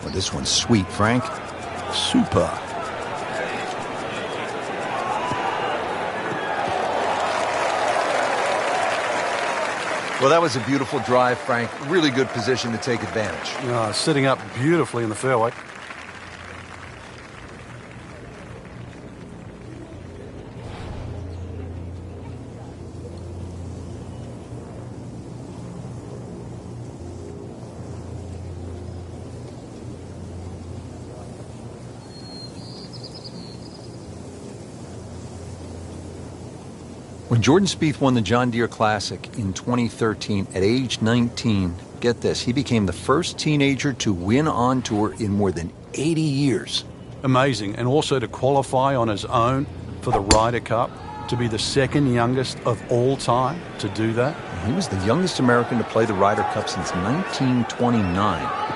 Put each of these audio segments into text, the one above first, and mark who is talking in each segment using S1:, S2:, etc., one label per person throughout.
S1: Well, this one's sweet, Frank.
S2: Super.
S1: Well, that was a beautiful drive, Frank. Really good position to take advantage.
S2: Sitting up beautifully in the fairway.
S1: When Jordan Spieth won the John Deere Classic in 2013 at age 19, get this, he became the first teenager to win on tour in more than 80 years.
S2: Amazing. And also to qualify on his own for the Ryder Cup, to be the second youngest of all time to do that.
S1: He was the youngest American to play the Ryder Cup since 1929.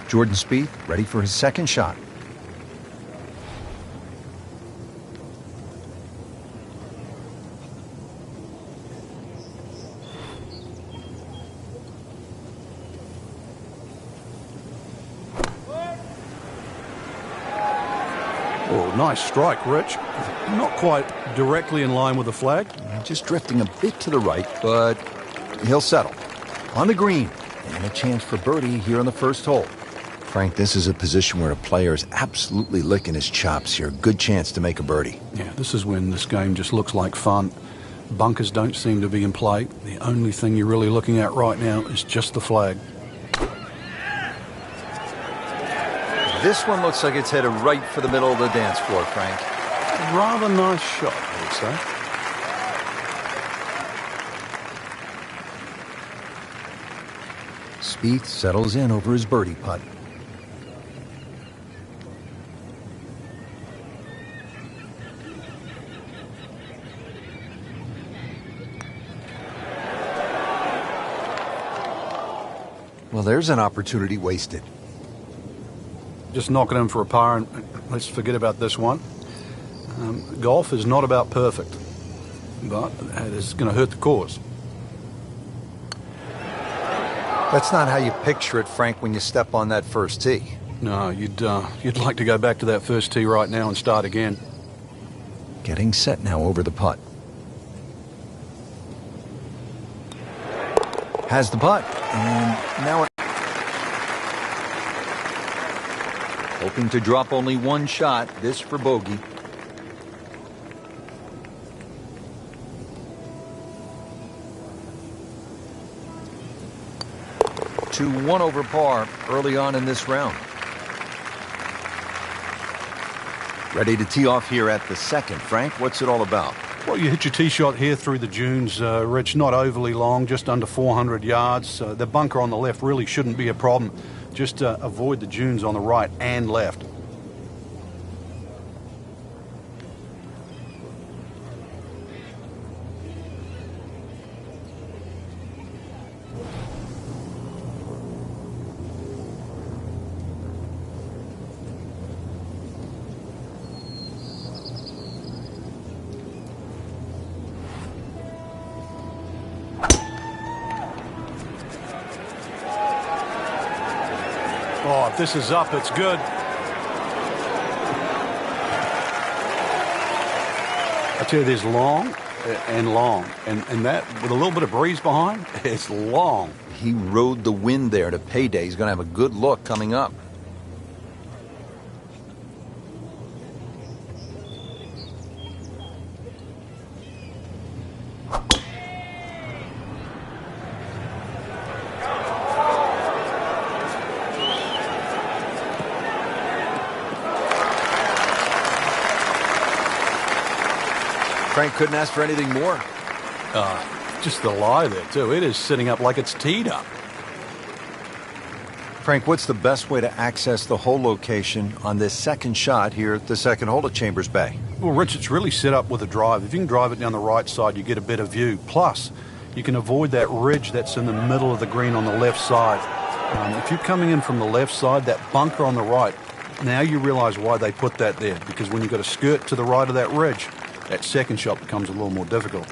S1: Jordan Spieth ready for his second shot.
S2: Oh, nice strike, Rich. Not quite directly in line with the flag.
S1: Just drifting a bit to the right, but he'll settle. On the green, and a chance for birdie here on the first hole. Frank, this is a position where a player is absolutely licking his chops here. Good chance to make a birdie.
S2: Yeah, this is when this game just looks like fun. Bunkers don't seem to be in play. The only thing you're really looking at right now is just the flag.
S1: This one looks like it's headed right for the middle of the dance floor, Frank.
S2: Rather nice shot, I would say.
S1: Spieth settles in over his birdie putt. Well, there's an opportunity wasted.
S2: Just knocking in for a par, and let's forget about this one. Golf is not about perfect, but it is going to hurt the cause.
S1: That's not how you picture it, Frank, when you step on that first tee.
S2: No, you'd like to go back to that first tee right now and start again.
S1: Getting set now over the putt. Has the putt, and now hoping to drop only one shot, this for bogey. To 1 over par early on in this round. Ready to tee off here at the second. Frank, what's it all about?
S2: Well, you hit your tee shot here through the dunes, Rich, not overly long, just under 400 yards. The bunker on the left really shouldn't be a problem. Just avoid the dunes on the right and left. Oh, if this is up, it's good. I tell you, there's long and long. And that, with a little bit of breeze behind, it's long.
S1: He rode the wind there to payday. He's going to have a good look coming up. Frank couldn't ask for anything more.
S2: Just the lie there, too. It is sitting up like it's teed up.
S1: Frank, what's the best way to access the hole location on this second shot here at the second hole at Chambers Bay?
S2: Well, Rich, it's really set up with a drive. If you can drive it down the right side, you get a better view. Plus, you can avoid that ridge that's in the middle of the green on the left side. If you're coming in from the left side, that bunker on the right, now you realize why they put that there, because when you've got a skirt to the right of that ridge, that second shot becomes a little more difficult.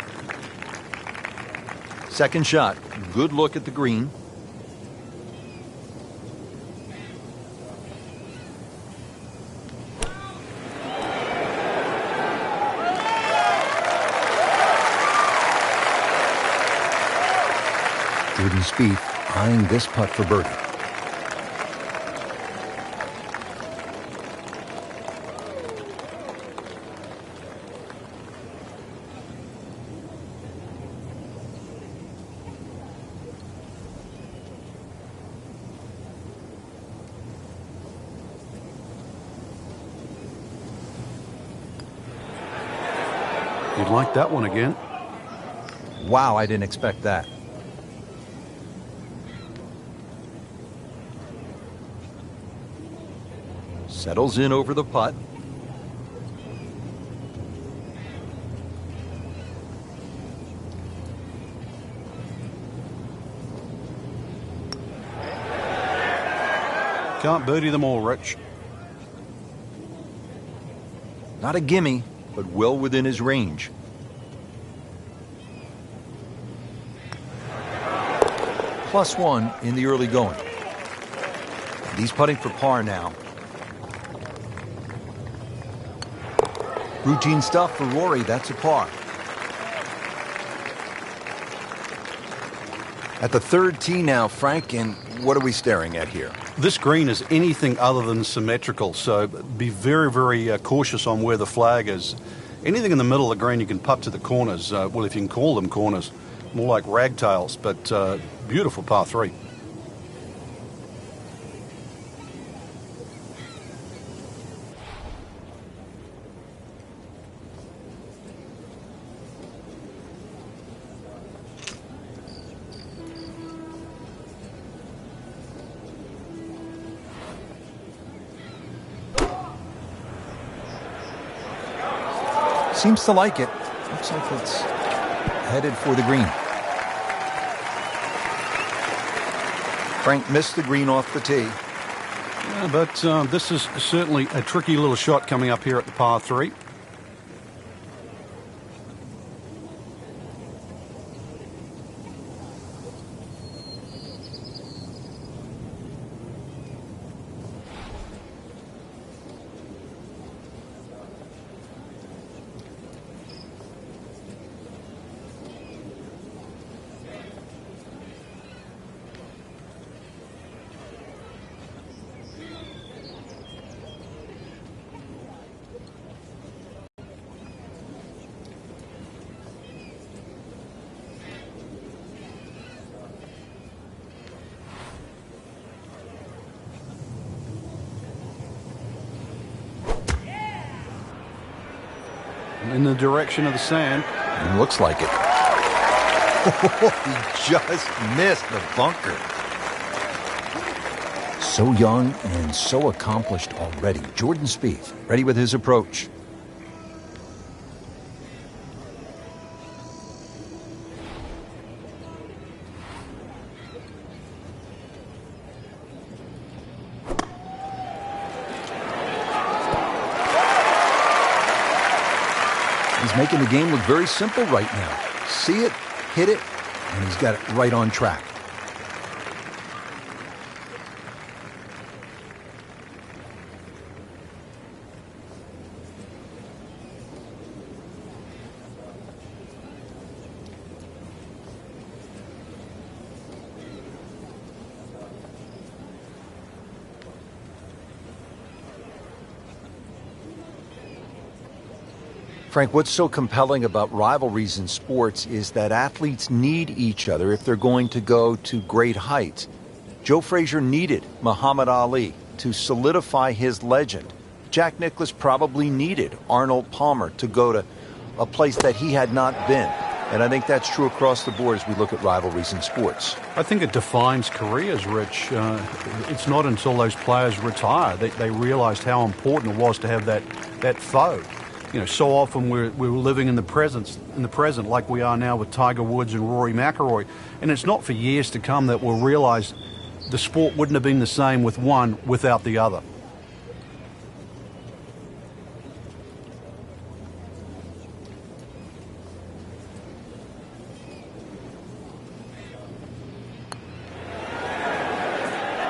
S1: Second shot, good look at the green. Jordan Spieth eyeing this putt for birdie.
S2: You'd like that one again.
S1: Wow, I didn't expect that. Settles in over the putt.
S2: Can't birdie them all, Rich.
S1: Not a gimme, but well within his range. +1 in the early going. And he's putting for par now. Routine stuff for Rory, that's a par. At the third tee now, Frank, and what are we staring at here?
S2: This green is anything other than symmetrical, so be very, very cautious on where the flag is. Anything in the middle of the green you can putt to the corners, well, if you can call them corners, more like ragtails, but beautiful par 3.
S1: Seems to like it. Looks like it's headed for the green. Frank missed the green off the tee.
S2: Yeah, but this is certainly a tricky little shot coming up here at the par 3. In the direction of the sand.
S1: It looks like it. He just missed the bunker. So young and so accomplished already. Jordan Spieth, ready with his approach. He's making the game look very simple right now. See it, hit it, and he's got it right on track. Frank, what's so compelling about rivalries in sports is that athletes need each other if they're going to go to great heights. Joe Frazier needed Muhammad Ali to solidify his legend. Jack Nicklaus probably needed Arnold Palmer to go to a place that he had not been. And I think that's true across the board as we look at rivalries in sports.
S2: I think it defines careers, Rich. It's not until those players retire that they realized how important it was to have that foe. You know, so often we're living in the present like we are now with Tiger Woods and Rory McIlroy. And it's not for years to come that we'll realize the sport wouldn't have been the same with one without the other.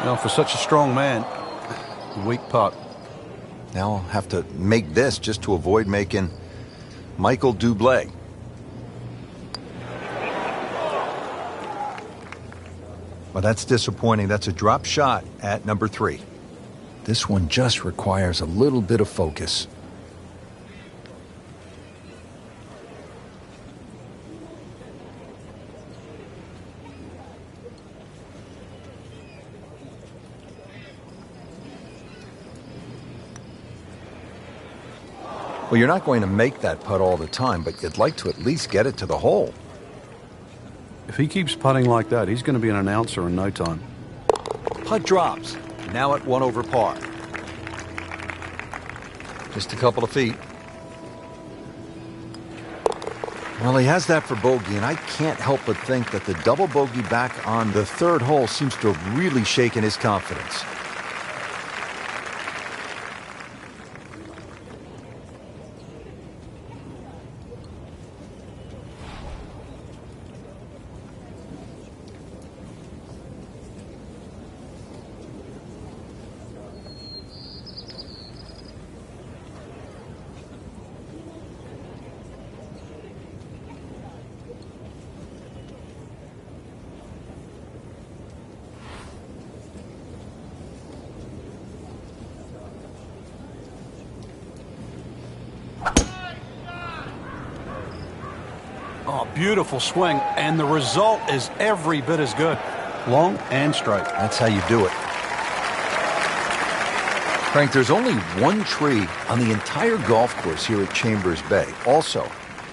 S2: Well, for such a strong man, weak putt.
S1: Now I'll have to make this just to avoid making Michael Bublé. Well, that's disappointing. That's a drop shot at number 3. This one just requires a little bit of focus. Well, you're not going to make that putt all the time, but you'd like to at least get it to the hole.
S2: If he keeps putting like that, he's going to be an announcer in no time.
S1: Putt drops. Now at 1 over par. Just a couple of feet. Well, he has that for bogey, and I can't help but think that the double bogey back on the 3rd hole seems to have really shaken his confidence.
S2: Oh, beautiful swing, and the result is every bit as good. Long and straight.
S1: That's how you do it. Frank, there's only one tree on the entire golf course here at Chambers Bay. Also,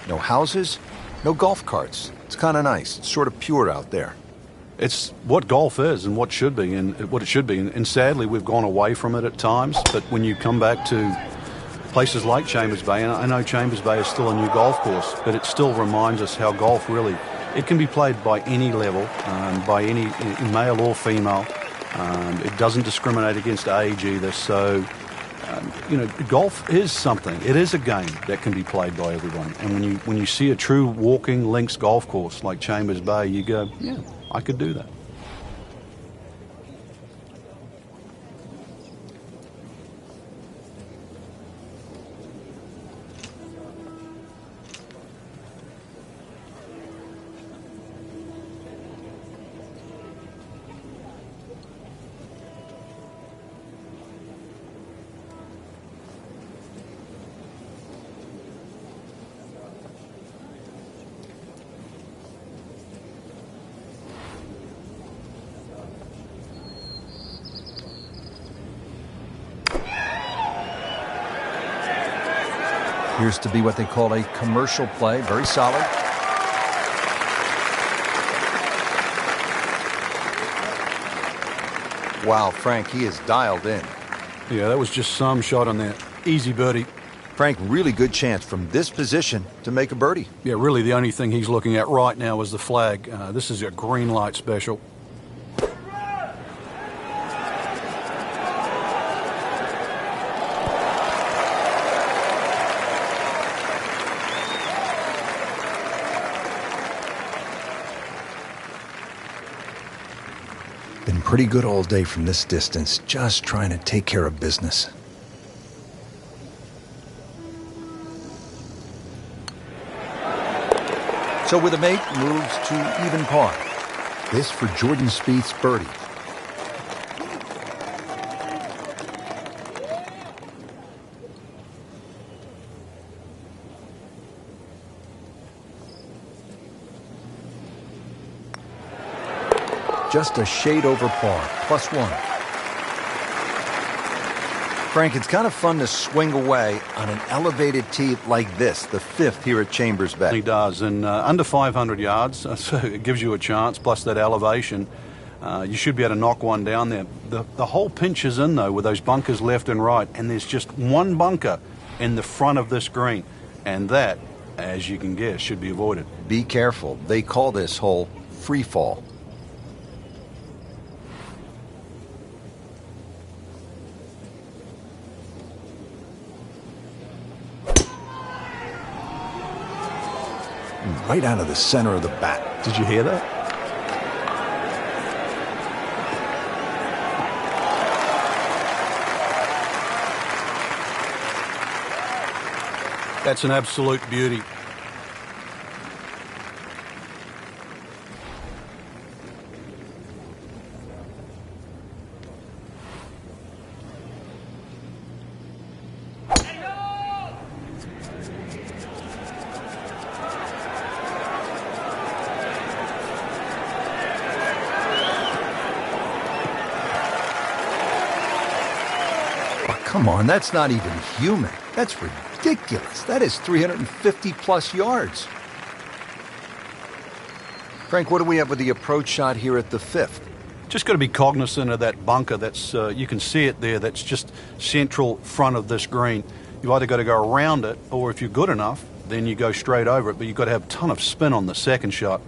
S1: no houses, no golf carts. It's kind of nice. It's sort of pure out there.
S2: It's what golf is and what it should be. And sadly, we've gone away from it at times. But when you come back to places like Chambers Bay, and I know Chambers Bay is still a new golf course, but it still reminds us how golf really, it can be played by any level, by any male or female. It doesn't discriminate against age either. So, golf is something. It is a game that can be played by everyone. And when you see a true walking links golf course like Chambers Bay, you go, yeah, I could do that.
S1: Appears to be what they call a commercial play. Very solid. Wow, Frank, he is dialed in.
S2: Yeah, that was just some shot on that. Easy birdie.
S1: Frank, really good chance from this position to make a birdie.
S2: Yeah, really the only thing he's looking at right now is the flag. This is a green light special.
S1: Been pretty good all day from this distance, just trying to take care of business. So with a mate, moves to even par. This for Jordan Spieth's birdie. Just a shade over par, +1. Frank, it's kind of fun to swing away on an elevated tee like this, the 5th here at Chambers Bay.
S2: He does, and under 500 yards, so it gives you a chance, plus that elevation. You should be able to knock one down there. The whole pinch is in, though, with those bunkers left and right, and there's just one bunker in the front of this green, and that, as you can guess, should be avoided.
S1: Be careful. They call this hole free fall. right out of the center of the bat.
S2: Did you hear that? That's an absolute beauty.
S1: Come on, that's not even human. That's ridiculous. That is 350 plus yards. Frank, what do we have with the approach shot here at the 5th?
S2: Just got to be cognizant of that bunker. That's you can see it there. That's just central front of this green. You've either got to go around it, or if you're good enough, then you go straight over it. But you've got to have a ton of spin on the second shot.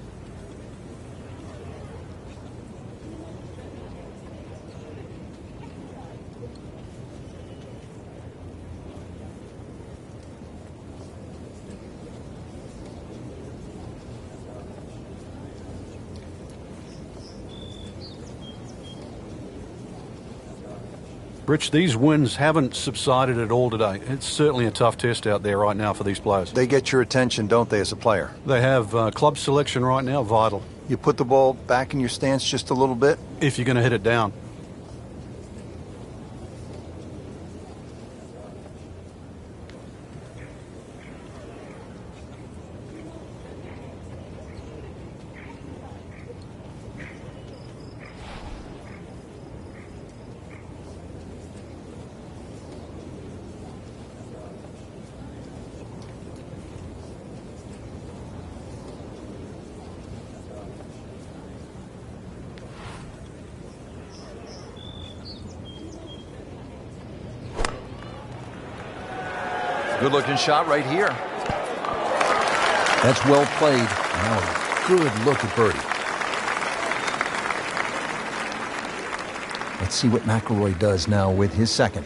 S2: Rich, these winds haven't subsided at all today. It's certainly a tough test out there right now for these players.
S1: They get your attention, don't they, as a player?
S2: They have club selection right now, vital.
S1: You put the ball back in your stance just a little bit?
S2: If you're going to hit it down.
S1: Good-looking shot right here. That's well played. Now, good look at birdie. Let's see what McIlroy does now with his second.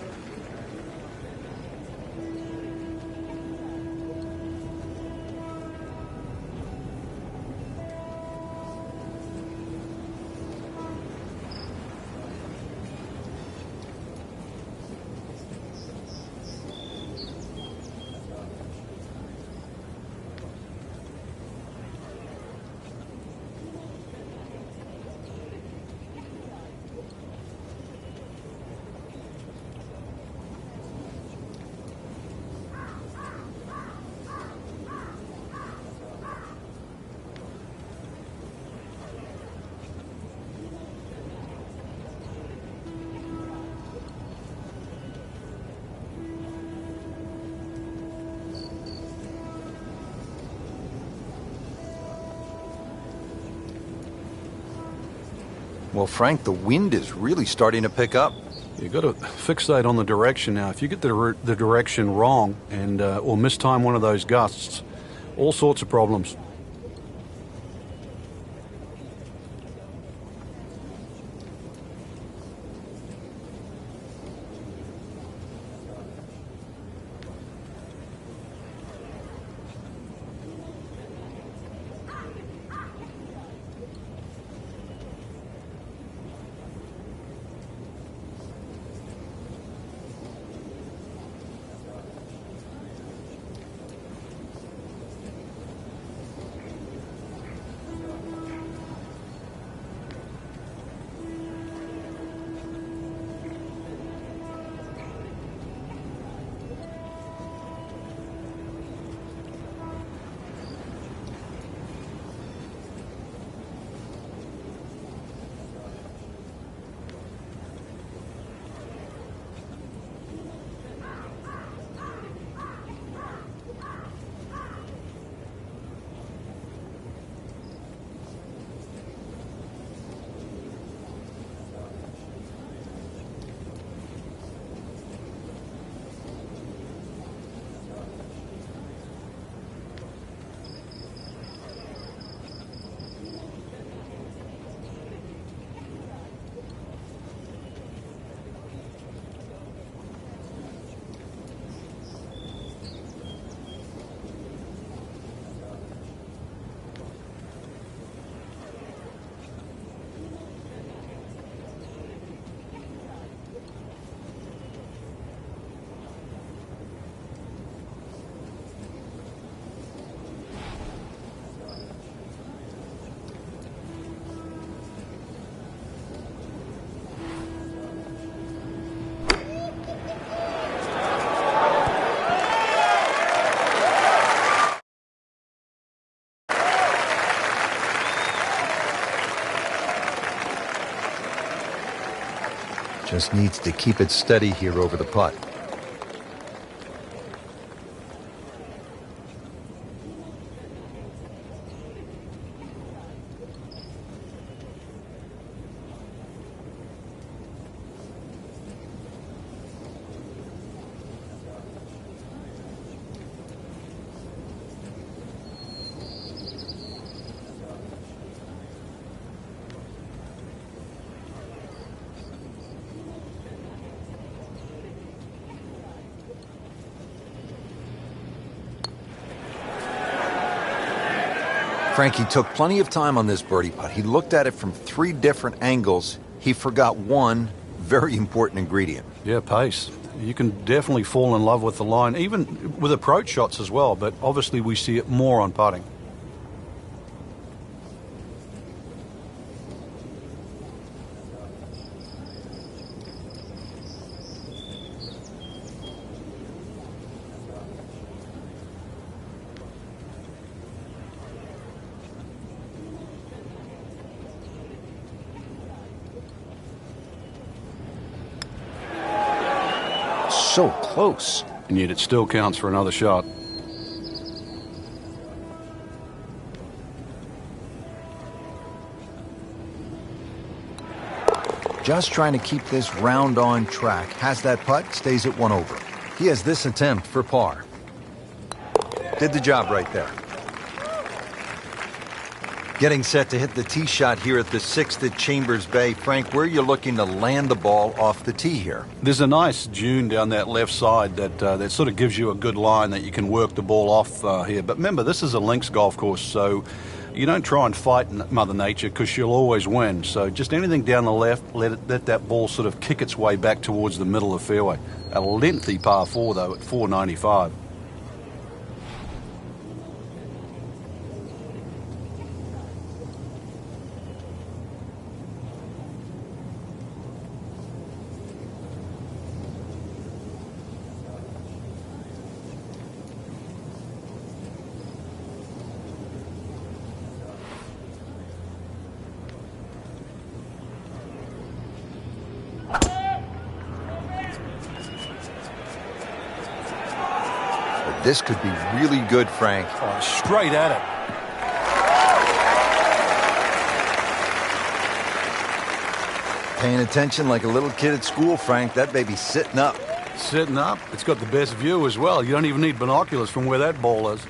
S1: Well, Frank, the wind is really starting to pick up.
S2: You've got to fixate on the direction now. If you get the direction wrong and or mistime one of those gusts, all sorts of problems.
S1: Just needs to keep it steady here over the putt. Frankie took plenty of time on this birdie putt. He looked at it from 3 different angles. He forgot one very important ingredient.
S2: Yeah, pace. You can definitely fall in love with the line, even with approach shots as well, but obviously we see it more on putting.
S1: So close.
S2: And yet it still counts for another shot.
S1: Just trying to keep this round on track. Has that putt, stays at 1 over. He has this attempt for par. Did the job right there. Getting set to hit the tee shot here at the 6th at Chambers Bay. Frank, where are you looking to land the ball off the tee here?
S2: There's a nice dune down that left side that sort of gives you a good line that you can work the ball off here. But remember, this is a links golf course, so you don't try and fight Mother Nature because she'll always win. So just anything down the left, let that ball sort of kick its way back towards the middle of the fairway. A lengthy par 4, though, at 495.
S1: This could be really good, Frank.
S2: Oh, straight at it.
S1: Paying attention like a little kid at school, Frank. That baby's sitting up.
S2: Sitting up. It's got the best view as well. You don't even need binoculars from where that ball is.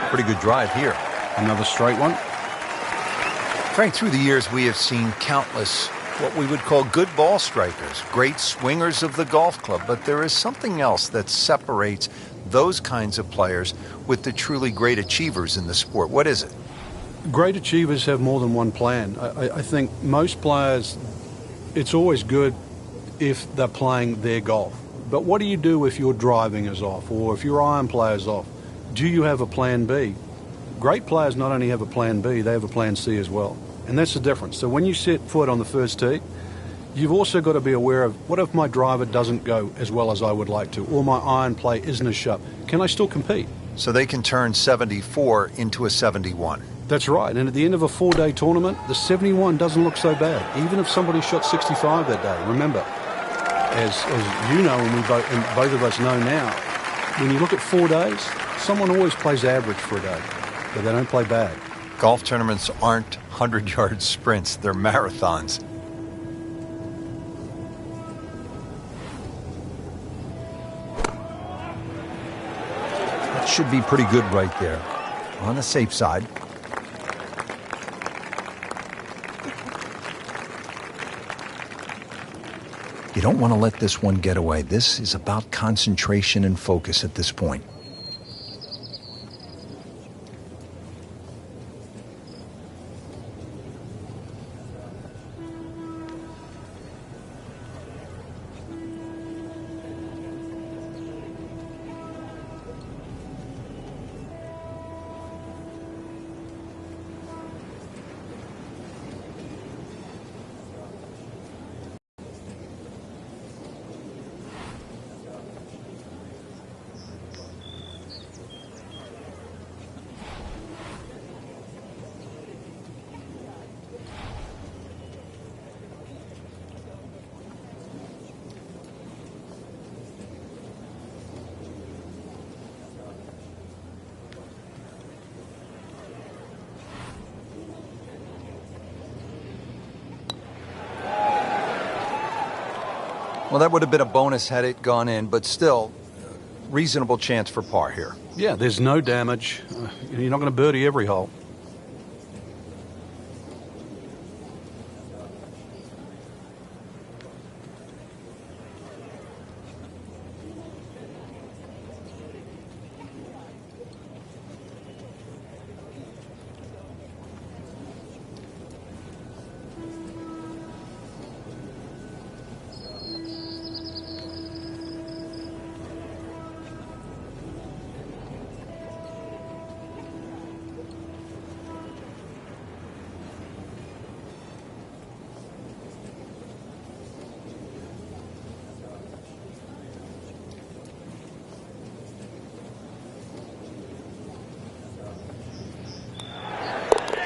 S1: Pretty good drive here.
S2: Another straight one.
S1: Frank, through the years, we have seen countless what we would call good ball strikers, great swingers of the golf club, but there is something else that separates those kinds of players with the truly great achievers in the sport. What is it?
S2: Great achievers have more than one plan. I think most players, it's always good if they're playing their golf. But what do you do if your driving is off or if your iron play is off? Do you have a plan B? Great players not only have a plan B, they have a plan C as well. And that's the difference. So when you set foot on the first tee, you've also got to be aware of, what if my driver doesn't go as well as I would like to, or my iron play isn't as sharp? Can I still compete?
S1: So they can turn 74 into a 71.
S2: That's right. And at the end of a 4-day tournament, the 71 doesn't look so bad, even if somebody shot 65 that day. Remember, as you know, and both of us know now, when you look at 4 days, someone always plays average for a day, but they don't play bad.
S1: Golf tournaments aren't 100-yard sprints, they're marathons. That should be pretty good right there. On the safe side. You don't want to let this one get away. This is about concentration and focus at this point. Well, that would have been a bonus had it gone in, but still, reasonable chance for par here.
S2: Yeah, there's no damage. You're not going to birdie every hole.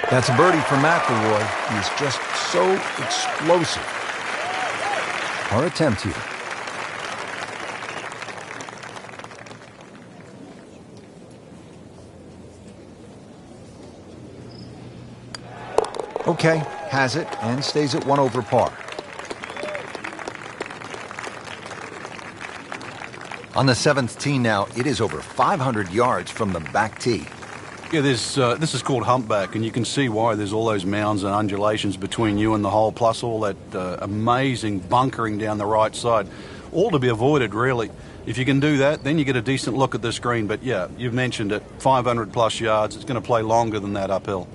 S1: That's a birdie for McIlroy. He's just so explosive. Our attempt here. Okay, has it and stays at 1 over par. On the 7th tee now, it is over 500 yards from the back tee.
S2: Yeah, this is called humpback, and you can see why there's all those mounds and undulations between you and the hole, plus all that amazing bunkering down the right side. All to be avoided, really. If you can do that, then you get a decent look at this green. But yeah, you've mentioned it, 500 plus yards. It's going to play longer than that uphill.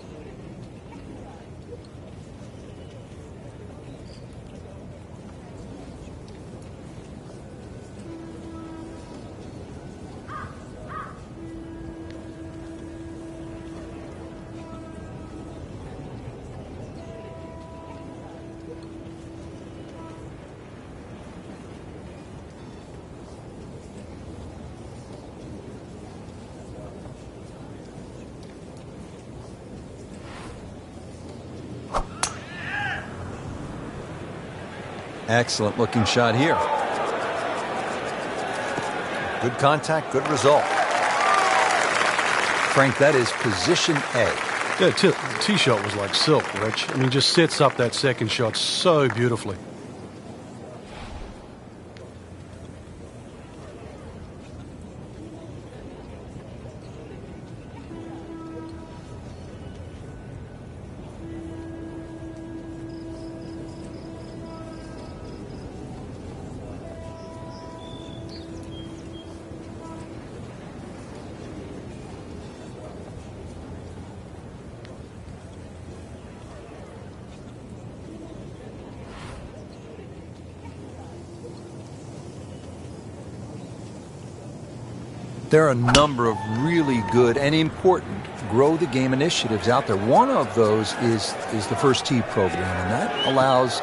S1: Excellent looking shot here. Good contact, good result. Frank, that is position A.
S2: Yeah, tee shot was like silk, Rich. I mean, just sets up that second shot so beautifully.
S1: There are a number of really good and important grow the game initiatives out there. One of those is the First Tee program, and that allows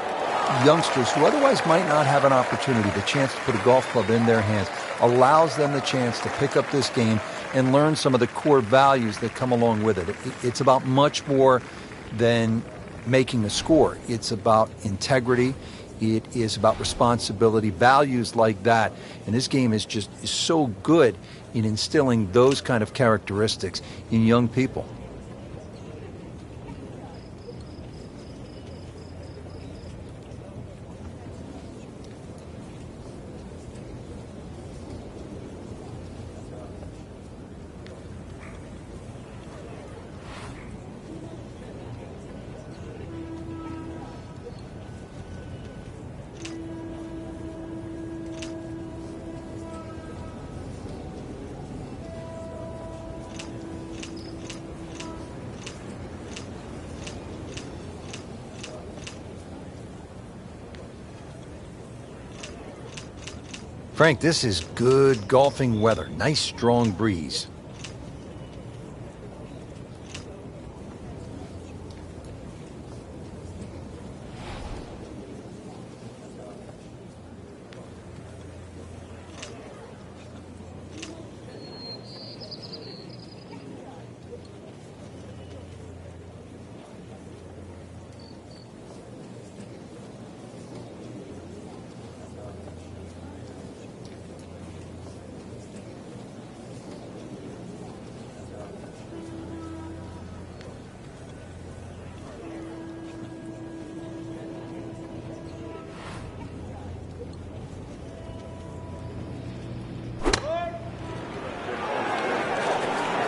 S1: youngsters who otherwise might not have an opportunity, the chance to put a golf club in their hands, allows them the chance to pick up this game and learn some of the core values that come along with it. It's about much more than making a score. It's about integrity. It is about responsibility, values like that. And this game is so good in instilling those kind of characteristics in young people. Frank, this is good golfing weather. Nice strong breeze.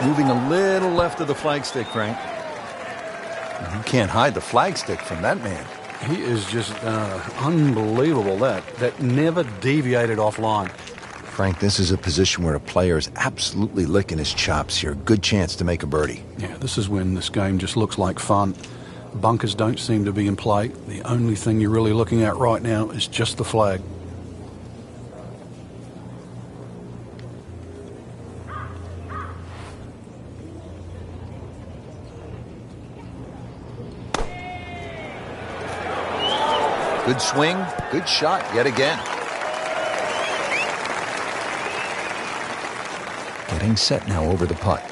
S1: Moving a little left of the flagstick, Frank. You can't hide the flagstick from that man.
S2: He is just unbelievable, that never deviated offline.
S1: Frank, this is a position where a player is absolutely licking his chops here. Good chance to make a birdie.
S2: Yeah, this is when this game just looks like fun. Bunkers don't seem to be in play. The only thing you're really looking at right now is just the flag.
S1: Good swing, good shot yet again. Getting set now over the putt.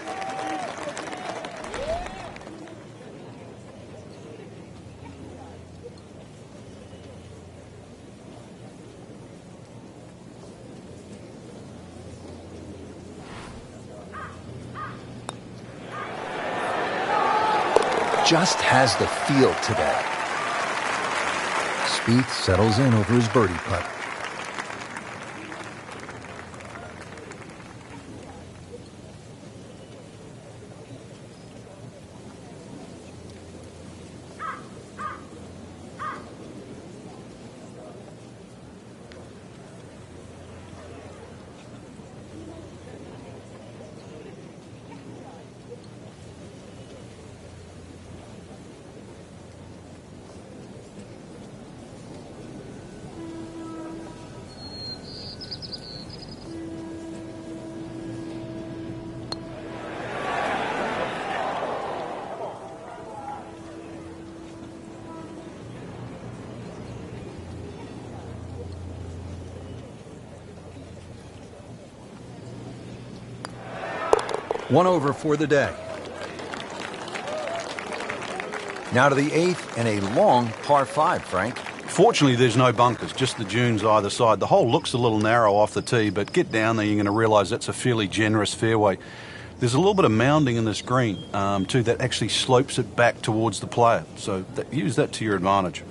S1: Just has the feel today. Spieth settles in over his birdie putt. One over for the day. Now to the 8th and a long par 5, Frank.
S2: Fortunately, there's no bunkers, just the dunes either side. The hole looks a little narrow off the tee, but get down there, you're going to realise that's a fairly generous fairway. There's a little bit of mounding in this green, too, that actually slopes it back towards the player. So use that to your advantage.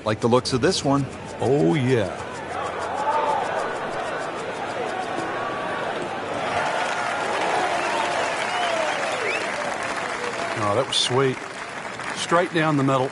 S1: Like the looks of this one.
S2: Oh, yeah. Oh, that was sweet. Straight down the middle.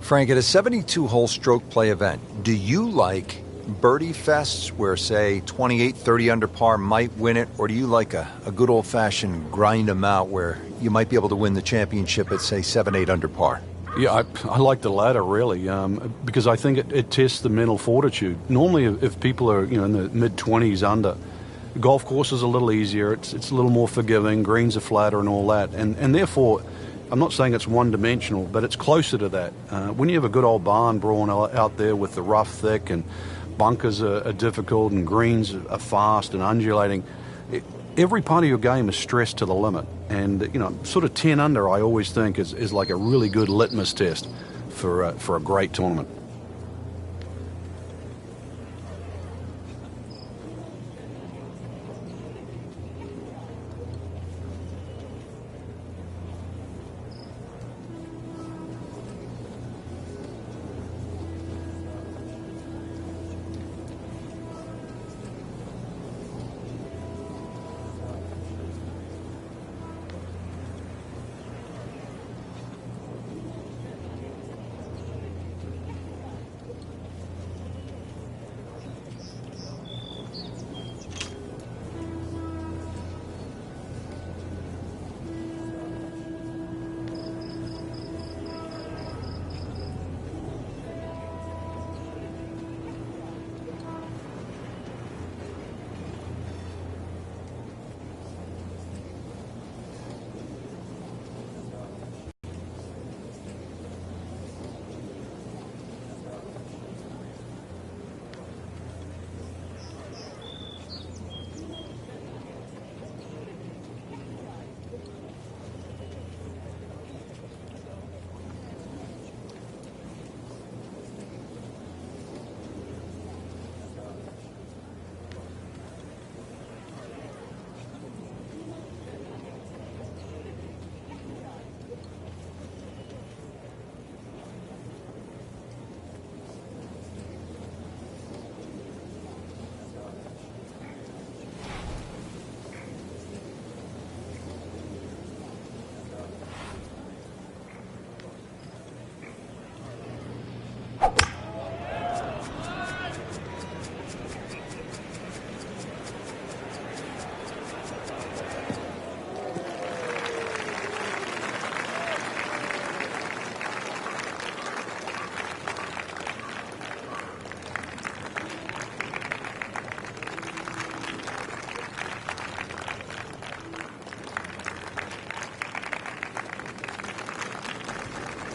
S1: Frank, at a 72-hole stroke play event, do you like birdie fests where, say, 28, 30 under par might win it, or do you like a good old-fashioned grind them out where you might be able to win the championship at, say, 7, 8 under par?
S2: Yeah, I like the latter, really, because I think it tests the mental fortitude. Normally, if people are in the mid-20s under, golf course is a little easier, it's a little more forgiving, greens are flatter and all that, and therefore, I'm not saying it's one-dimensional, but it's closer to that. When you have a good old barn brawn out there with the rough thick and bunkers are difficult and greens are fast and undulating, every part of your game is stressed to the limit. And, sort of 10 under, I always think, is like a really good litmus test for a great tournament.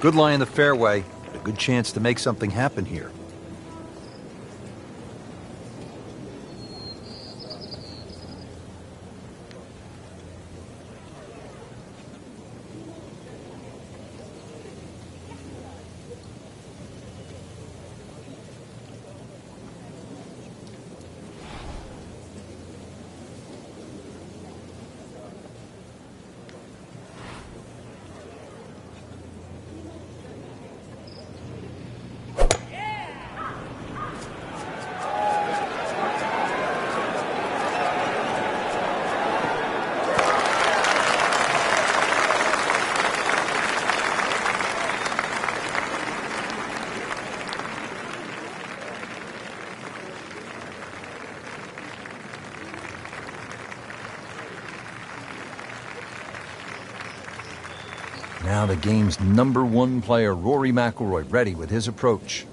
S1: Good lie in the fairway, but a good chance to make something happen here. Now the game's #1 player, Rory McIlroy, ready with his approach.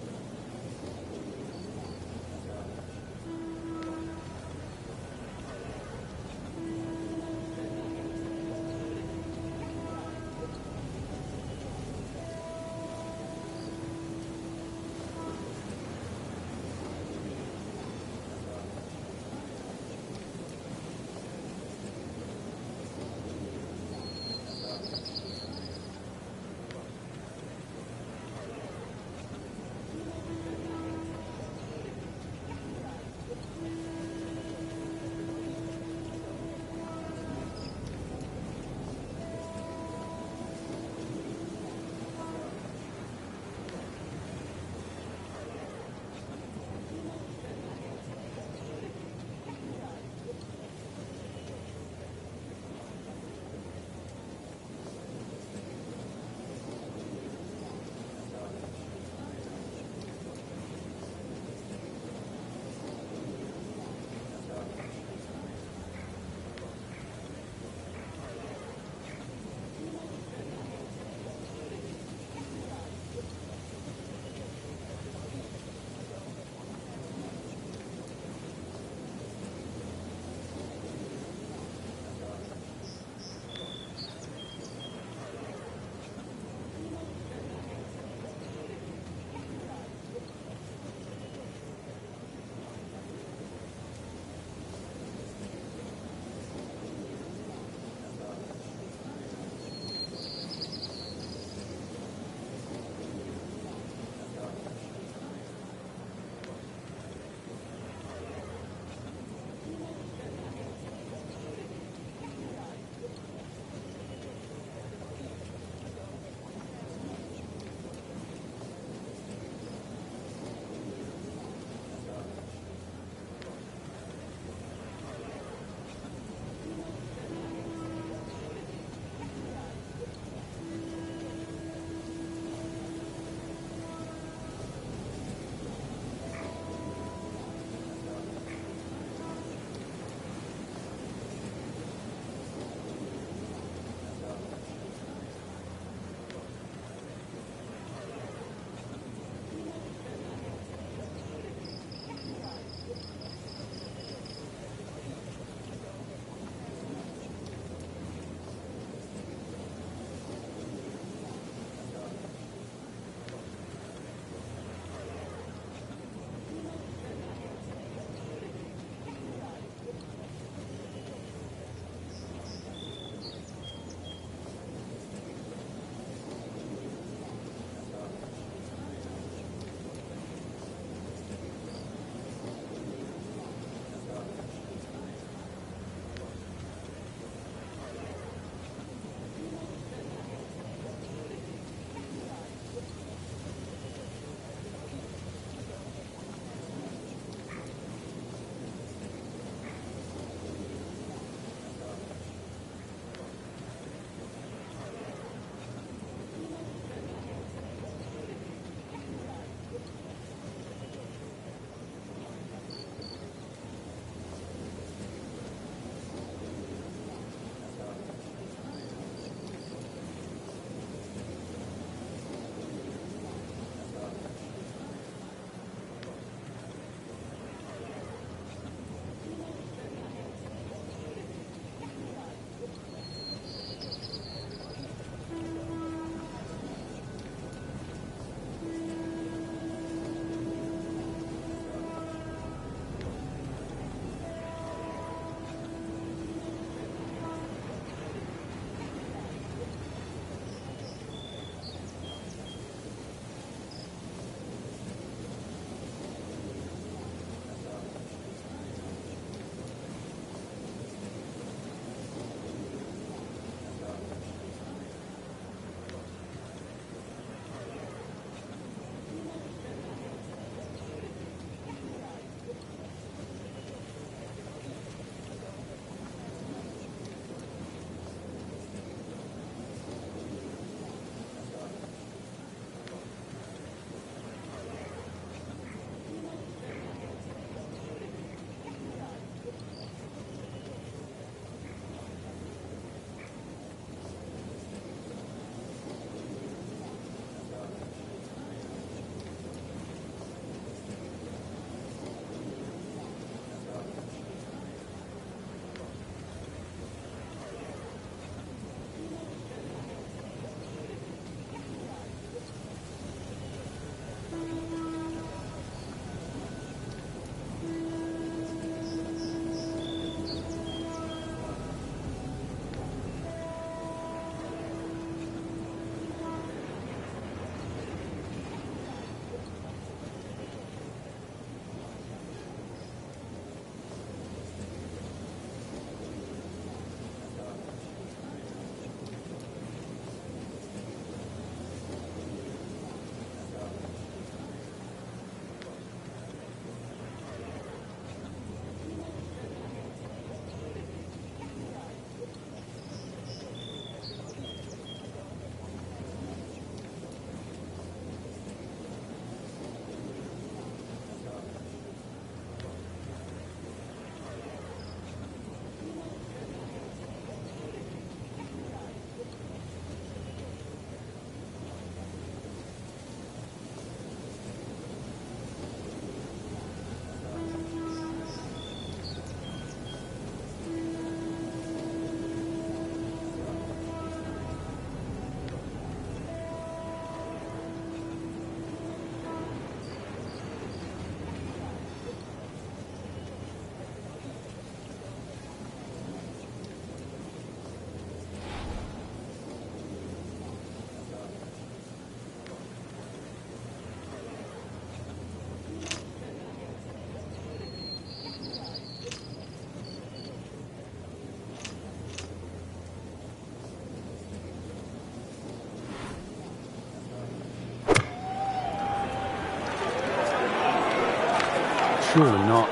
S2: Surely not.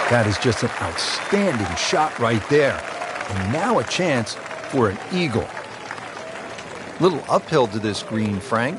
S1: That is just an outstanding shot right there. And now a chance for an eagle. Little uphill to this green, Frank.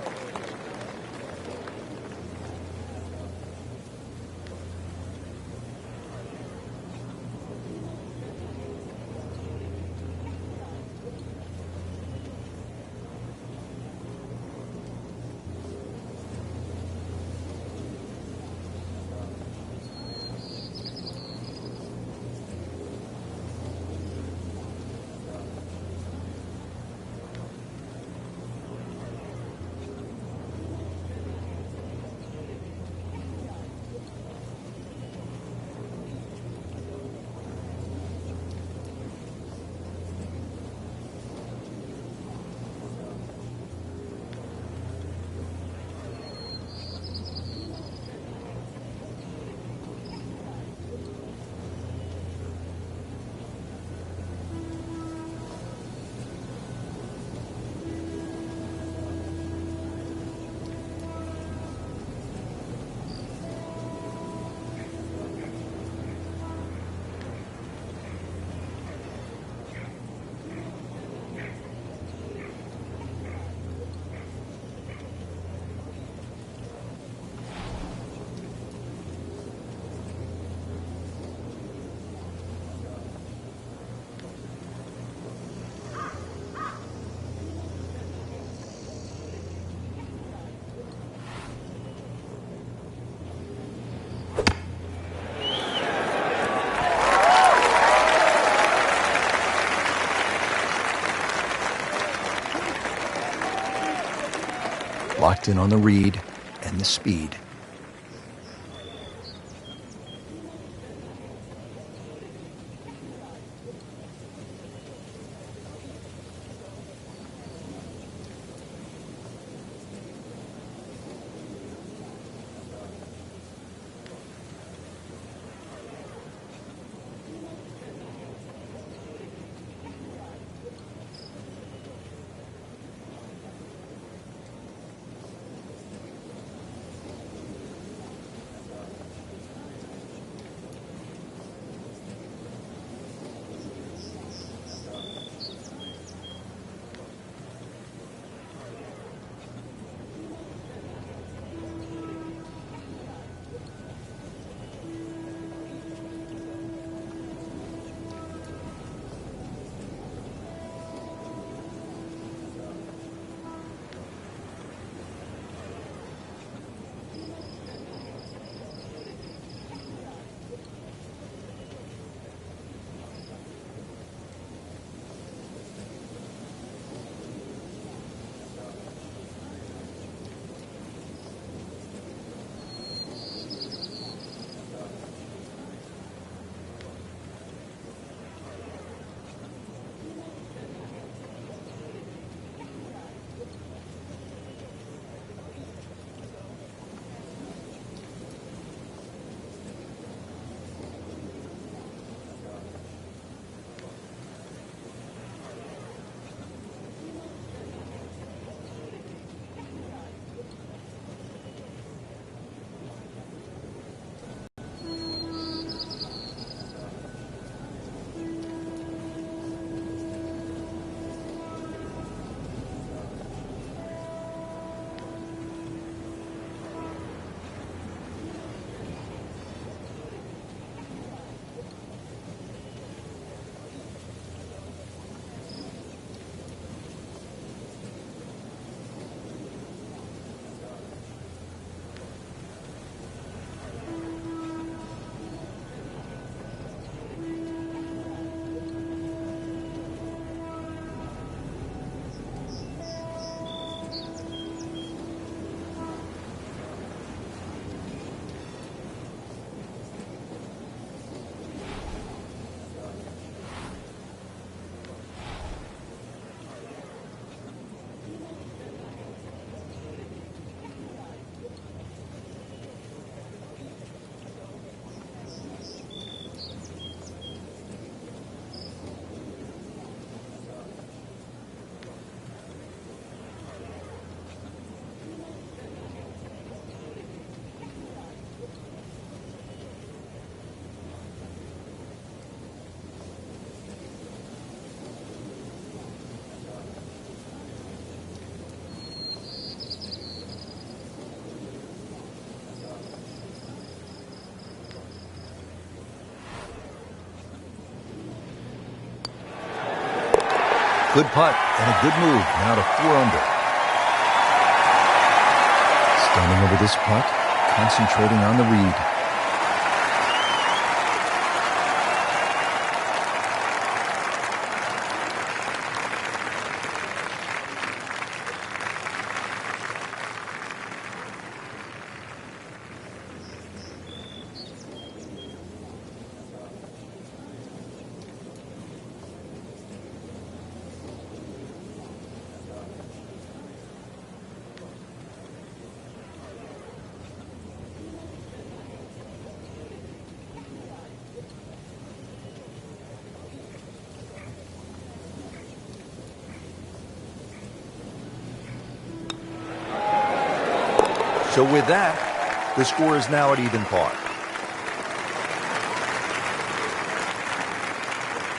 S1: Locked in on the read and the speed. Good putt and a good move. Now to 4 under. Standing over this putt, concentrating on the read. So with that, the score is now at even par.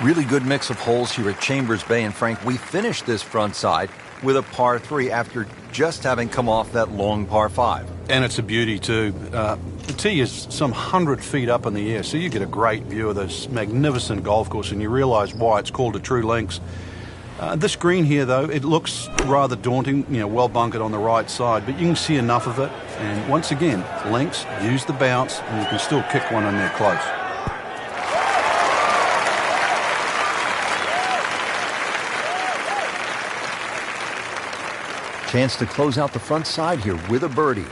S1: Really good mix of holes here at Chambers Bay. And Frank, we finished this front side with a par 3 after just having come off that long par 5.
S2: And it's a beauty too. The tee is some 100 feet up in the air, so you get a great view of this magnificent golf course, and you realize why it's called a true links. This green here, though, it looks rather daunting, well bunkered on the right side, but you can see enough of it. And once again, links, use the bounce, and you can still kick one in there close.
S1: Chance to close out the front side here with a birdie.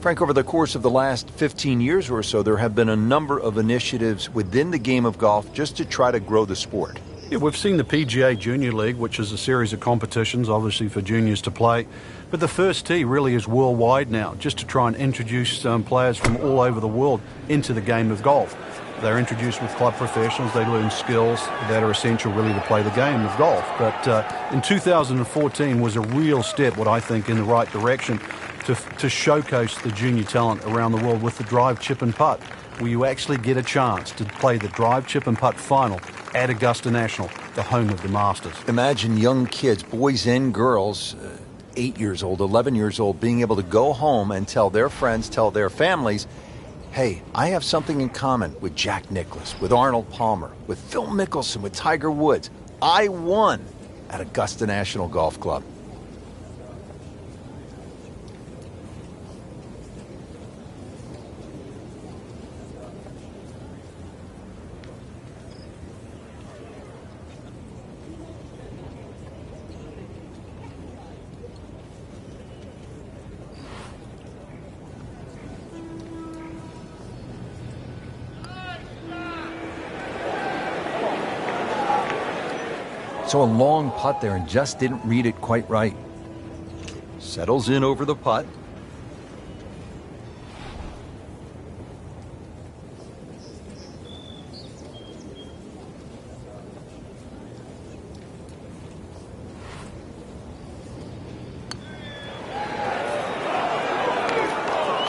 S1: Frank, over the course of the last 15 years or so, there have been a number of initiatives within the game of golf just to try to grow the sport.
S2: Yeah, we've seen the PGA Junior League, which is a series of competitions, obviously for juniors to play. But the first tee really is worldwide now, just to try and introduce players from all over the world into the game of golf. They're introduced with club professionals. They learn skills that are essential really to play the game of golf. But in 2014 was a real step, what I think, in the right direction to showcase the junior talent around the world with the drive, chip and putt, where you actually get a chance to play the drive, chip and putt final at Augusta National, the home of the Masters.
S1: Imagine young kids, boys and girls, 8 years old, 11 years old, being able to go home and tell their friends, tell their families, hey, I have something in common with Jack Nicklaus, with Arnold Palmer, with Phil Mickelson, with Tiger Woods. I won at Augusta National Golf Club. So a long putt there and just didn't read it quite right. Settles in over the putt.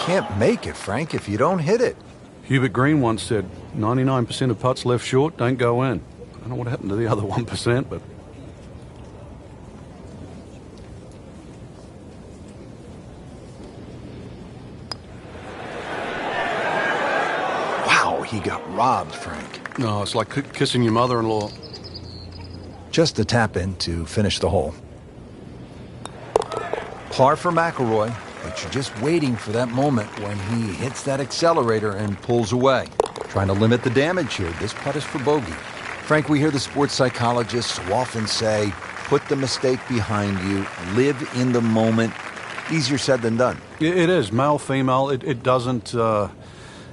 S1: Can't make it, Frank, if you don't hit it.
S2: Hubert Green once said, 99% of putts left short don't go in. I don't know what happened to the other 1%, but...
S1: Wow, he got robbed, Frank.
S2: No, it's like kissing your mother-in-law.
S1: Just a tap in to finish the hole. Par for McIlroy, but you're just waiting for that moment when he hits that accelerator and pulls away. Trying to limit the damage here. This putt is for bogey. Frank, we hear the sports psychologists so often say, put the mistake behind you, live in the moment. Easier said than done.
S2: It is. Male, female, it doesn't...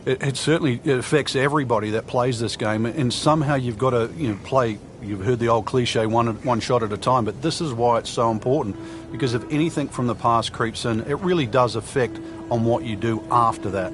S2: It certainly affects everybody that plays this game, and somehow you've got to play. You've heard the old cliche, one shot at a time, but this is why it's so important, because if anything from the past creeps in, it really does affect on what you do after that.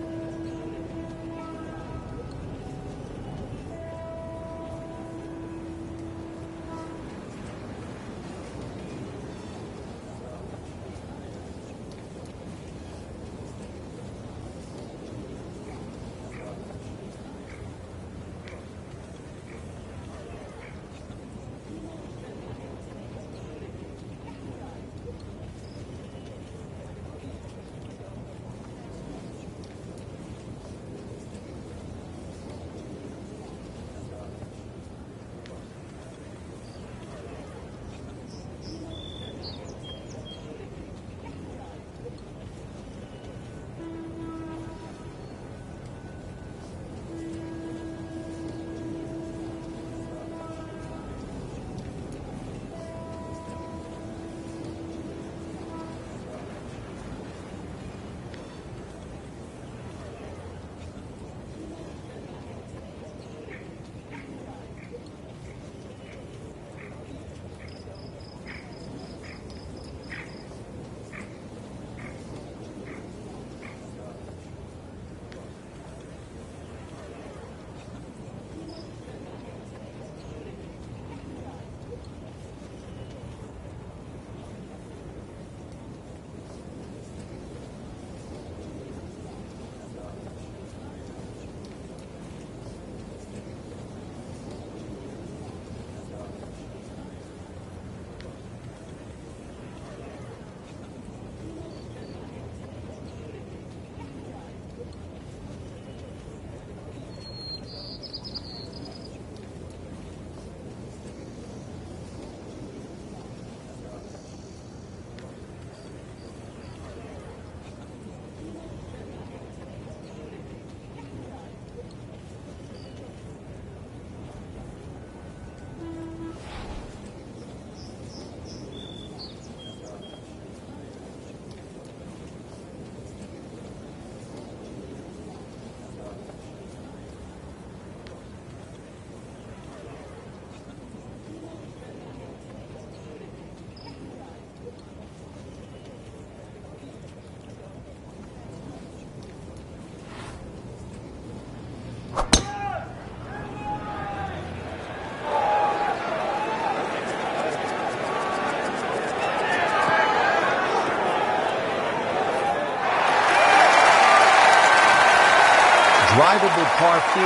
S1: drivable par 4,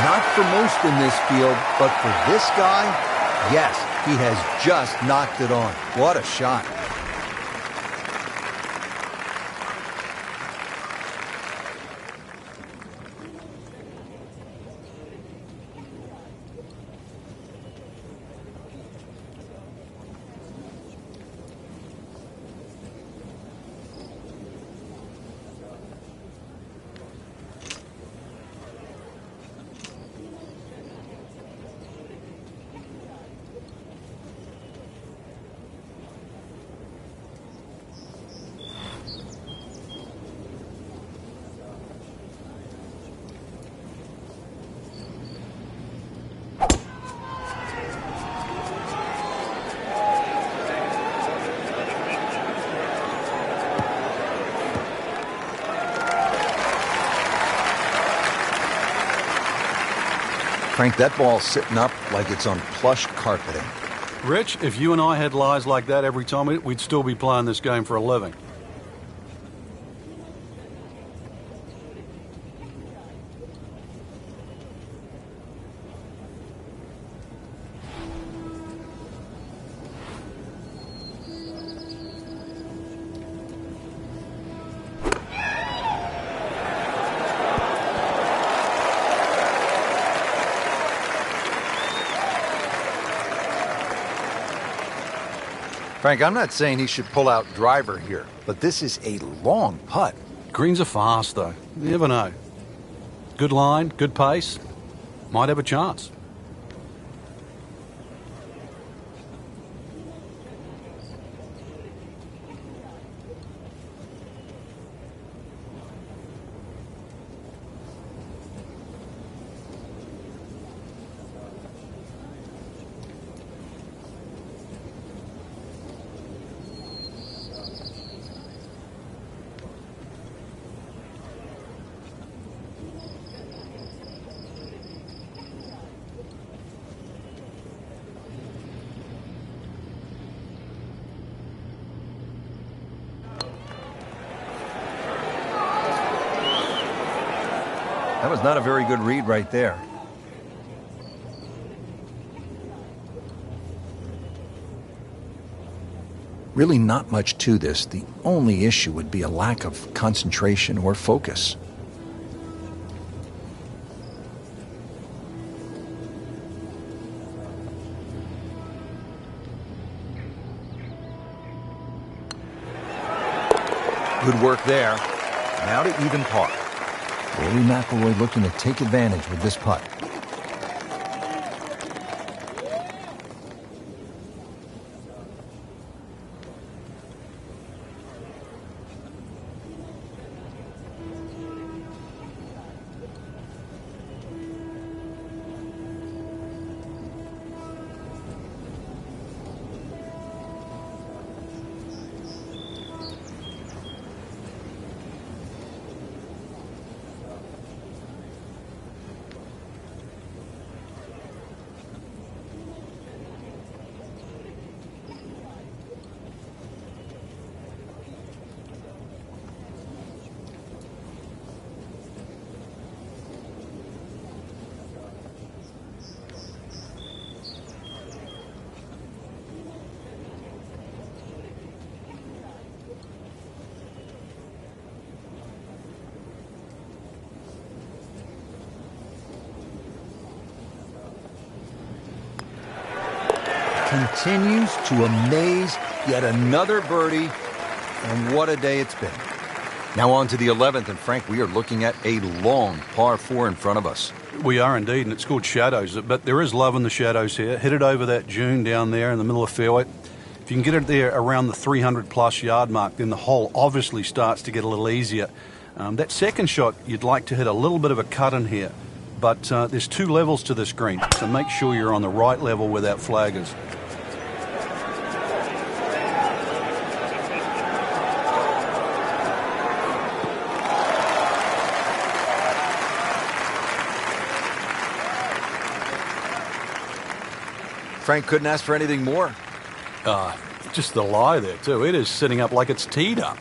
S1: not for most in this field, but for this guy, yes, he has just knocked it on. What a shot. Frank, that ball's sitting up like it's on plush carpeting.
S2: Rich, if you and I had lies like that every time, we'd still be playing this game for a living.
S1: Frank, I'm not saying he should pull out driver here, but this is a long putt.
S2: Greens are fast, though. You never know. Good line, good pace. Might have a chance.
S1: That was not a very good read right there. Really not much to this. The only issue would be a lack of concentration or focus. Good work there. Now to even par. Rory McIlroy looking to take advantage with this putt. Continues to amaze. Yet another birdie, and what a day it's been. Now on to the 11th, and Frank, we are looking at a long par 4 in front of us.
S2: We are indeed, and it's called shadows, but there is love in the shadows here. Hit it over that dune down there in the middle of the fairway. If you can get it there around the 300-plus yard mark, then the hole obviously starts to get a little easier. That second shot, you'd like to hit a little bit of a cut in here, but there's two levels to this green, so make sure you're on the right level where that flag is.
S1: Frank couldn't ask for anything more.
S2: Just the lie there, too. It is sitting up like it's teed up.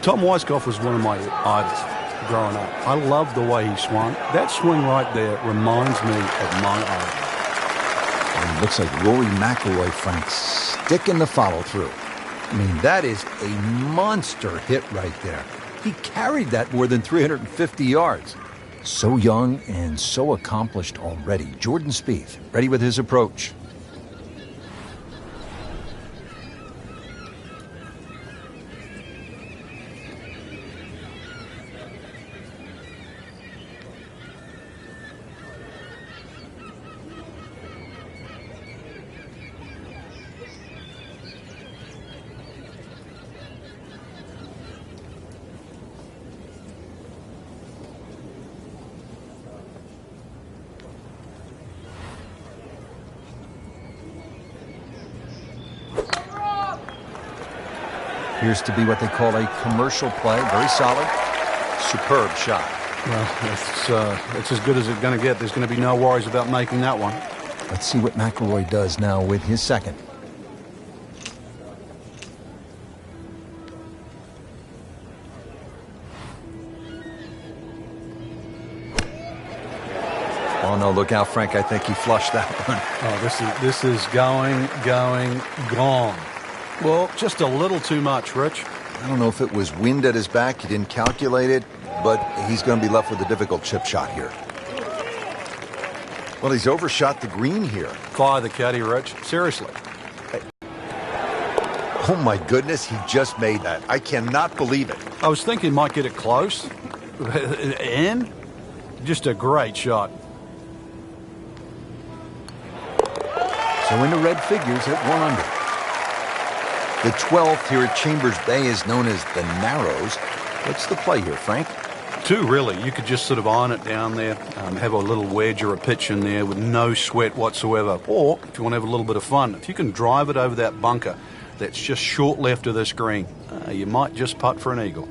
S2: Tom Weiskopf was one of my idols growing up. I loved the way he swung. That swing right there reminds me of my idol.
S1: And it looks like Rory McIlroy, Frank, sticking the follow-through. I mean, that is a monster hit right there. He carried that more than 350 yards. So young and so accomplished already. Jordan Spieth, ready with his approach. Appears to be what they call a commercial play. Very solid. Superb shot.
S2: Well, it's as good as it's going to get. There's going to be no worries about making that one.
S1: Let's see what McIlroy does now with his second. Oh, no, look out, Frank. I think he flushed that one.
S2: Oh, this is going, gone. Well, just a little too much, Rich.
S1: I don't know if it was wind at his back. He didn't calculate it, but he's going to be left with a difficult chip shot here. Well, he's overshot the green here.
S2: Fire the caddy, Rich. Seriously.
S1: Oh, my goodness, he just made that. I cannot believe it.
S2: I was thinking he might get it close. And just a great shot.
S1: So into red figures at 1 under. The 12th here at Chambers Bay is known as the Narrows. What's the play here, Frank?
S2: Two, really. You could just sort of iron it down there, have a little wedge or a pitch in there with no sweat whatsoever. Or, if you want to have a little bit of fun, if you can drive it over that bunker that's just short left of this green, you might just putt for an eagle.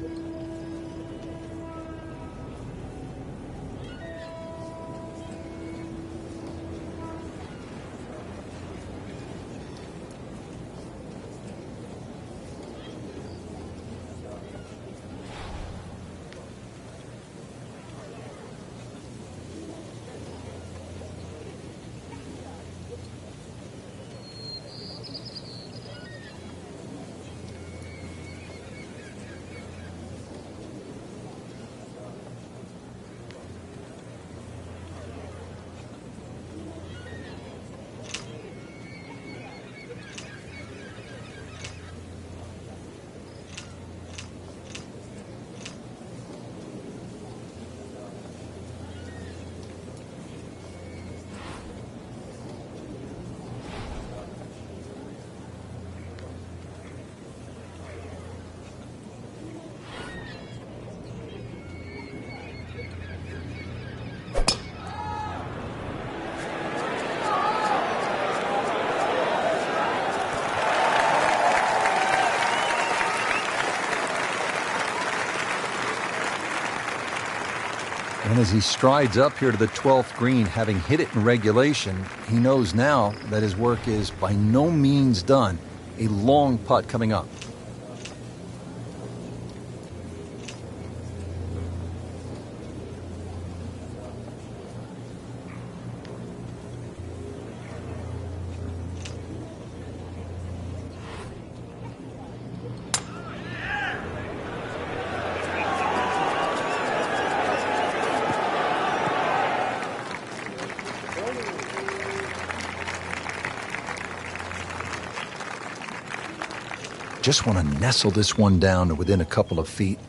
S1: And as he strides up here to the 12th green, having hit it in regulation, he knows now that his work is by no means done. A long putt coming up. Just want to nestle this one down to within a couple of feet.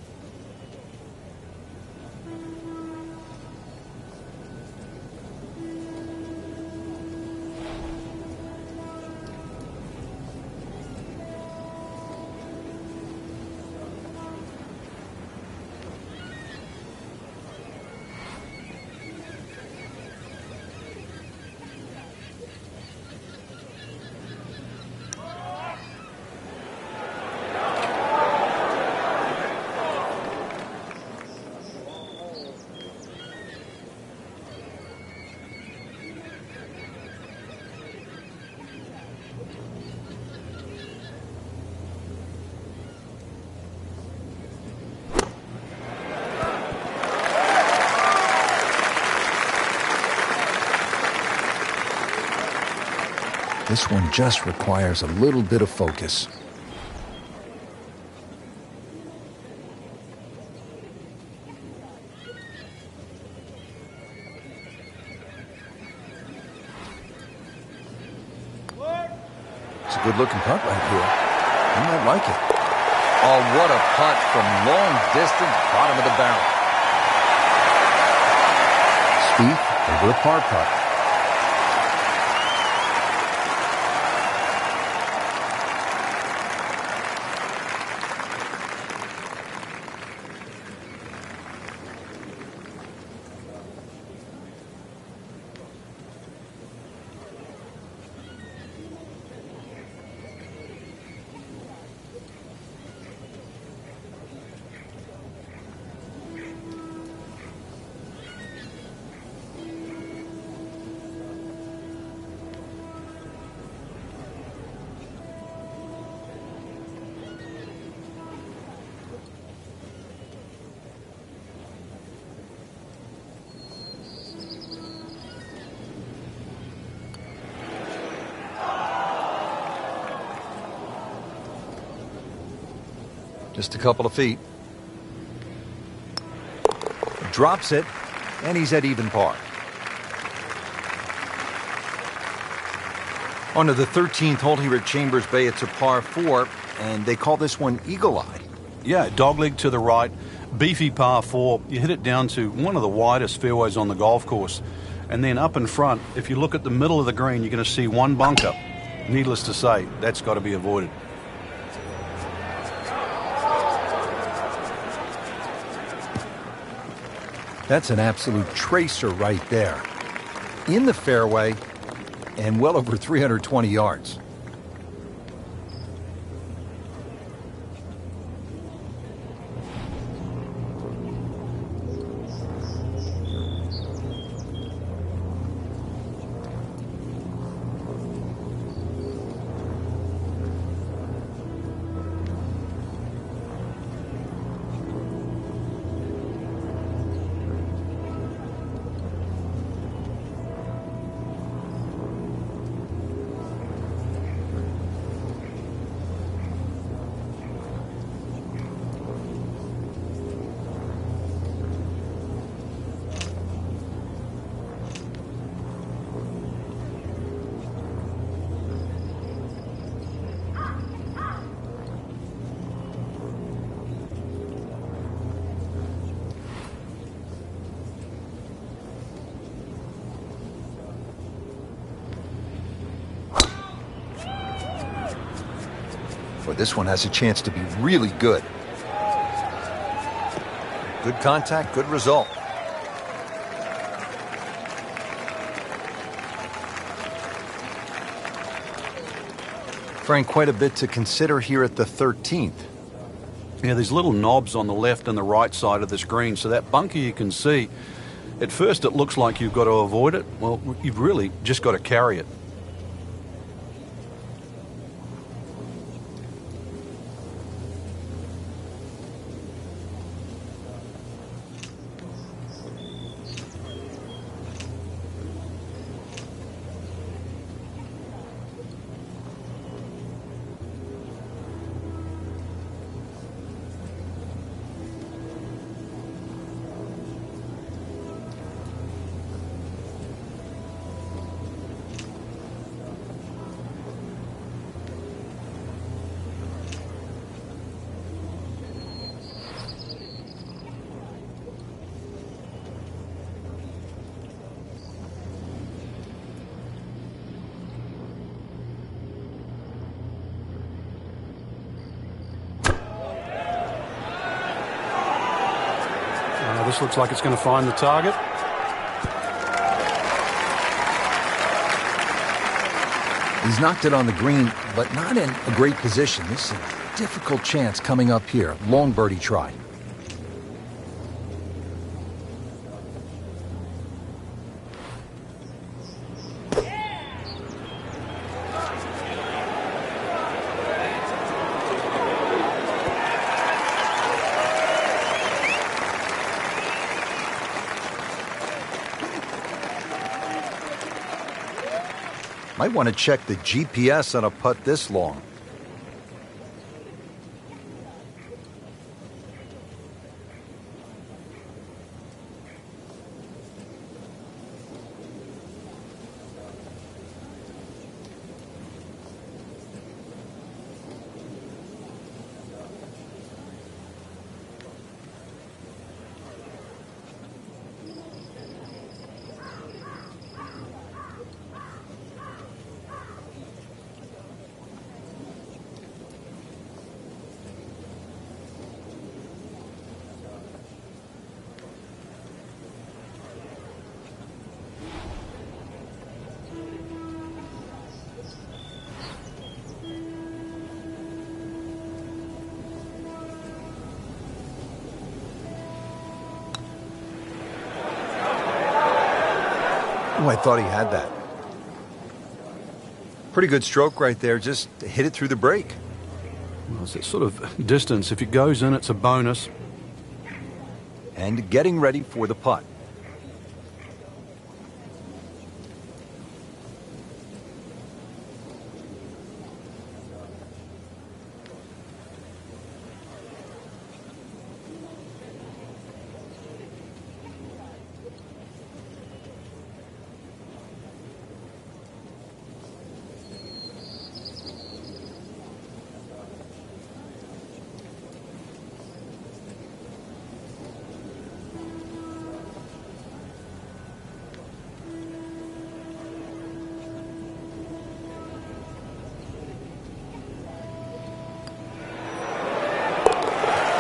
S1: This one just requires a little bit of focus. It's a good-looking putt right here. You might like it.
S3: Oh, what a putt from long distance, bottom of the barrel.
S1: Spieth over the par putt.
S3: Just a couple of feet.
S1: Drops it, and he's at even par.
S3: On to the 13th hole here at Chambers Bay. It's a par 4, and they call this one Eagle Eye.
S2: Yeah, dogleg to the right, beefy par 4. You hit it down to one of the widest fairways on the golf course. And then up in front, if you look at the middle of the green, you're going to see one bunker. Needless to say, that's got to be avoided.
S1: That's an absolute tracer right there. In the fairway and well over 320 yards. But this one has a chance to be really good.
S3: Good contact, good result.
S1: Frank, quite a bit to consider here at the 13th.
S2: Yeah, there's little knobs on the left and the right side of this green. So that bunker you can see, at first it looks like you've got to avoid it. Well, you've really just got to carry it. This looks like it's going to find the target.
S1: He's knocked it on the green, but not in a great position. This is a difficult chance coming up here. Long birdie try.
S3: Might want to check the GPS on a putt this long. Oh, I thought he had that. Pretty good stroke right there. Just hit it through the break.
S2: Well, it's that sort of distance. If it goes in, it's a bonus.
S3: And getting ready for the putt.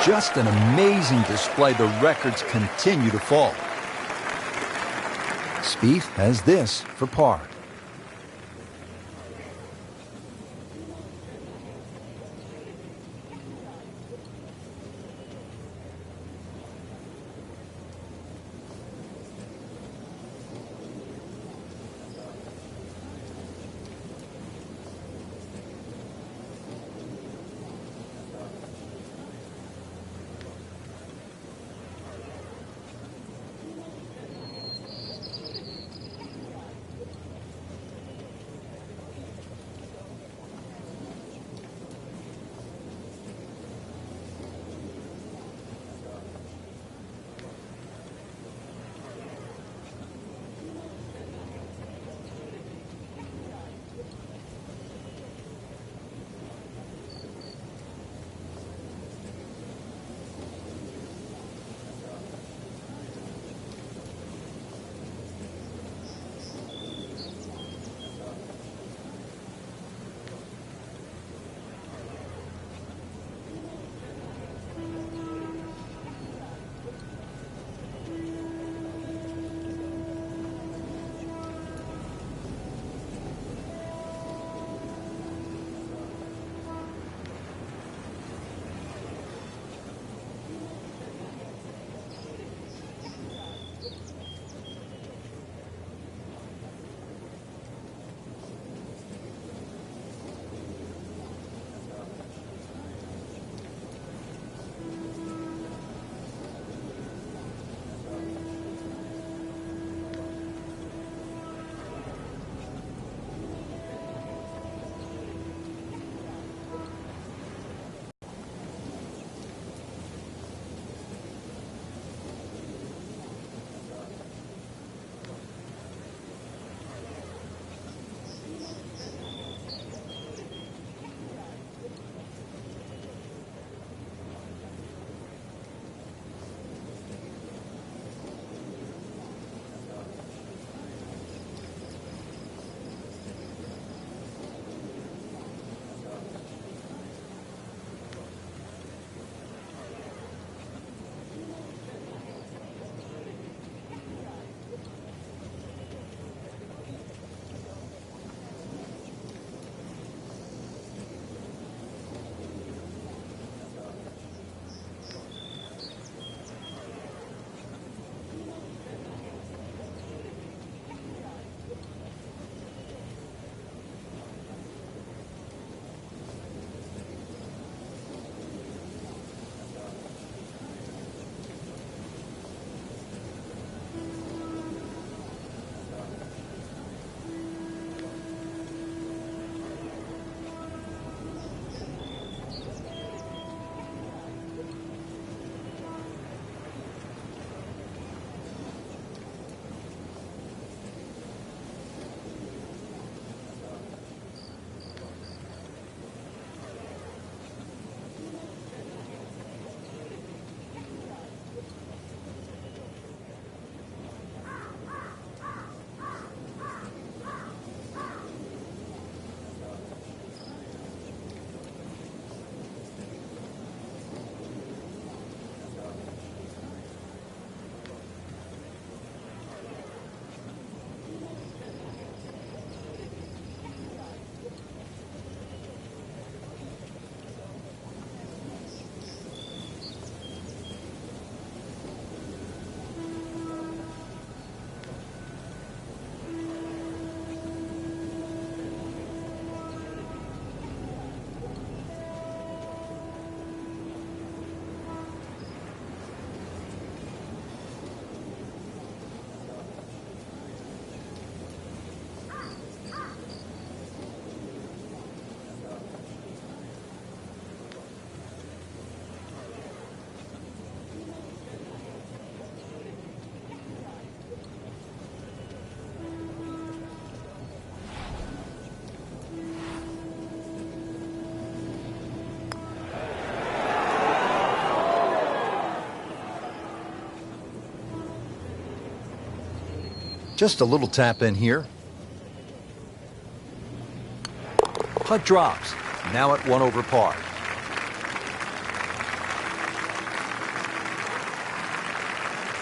S3: Just an amazing display. The records continue to fall. Spieth has this for par. Just a little tap in here. Putt drops. Now at 1 over par.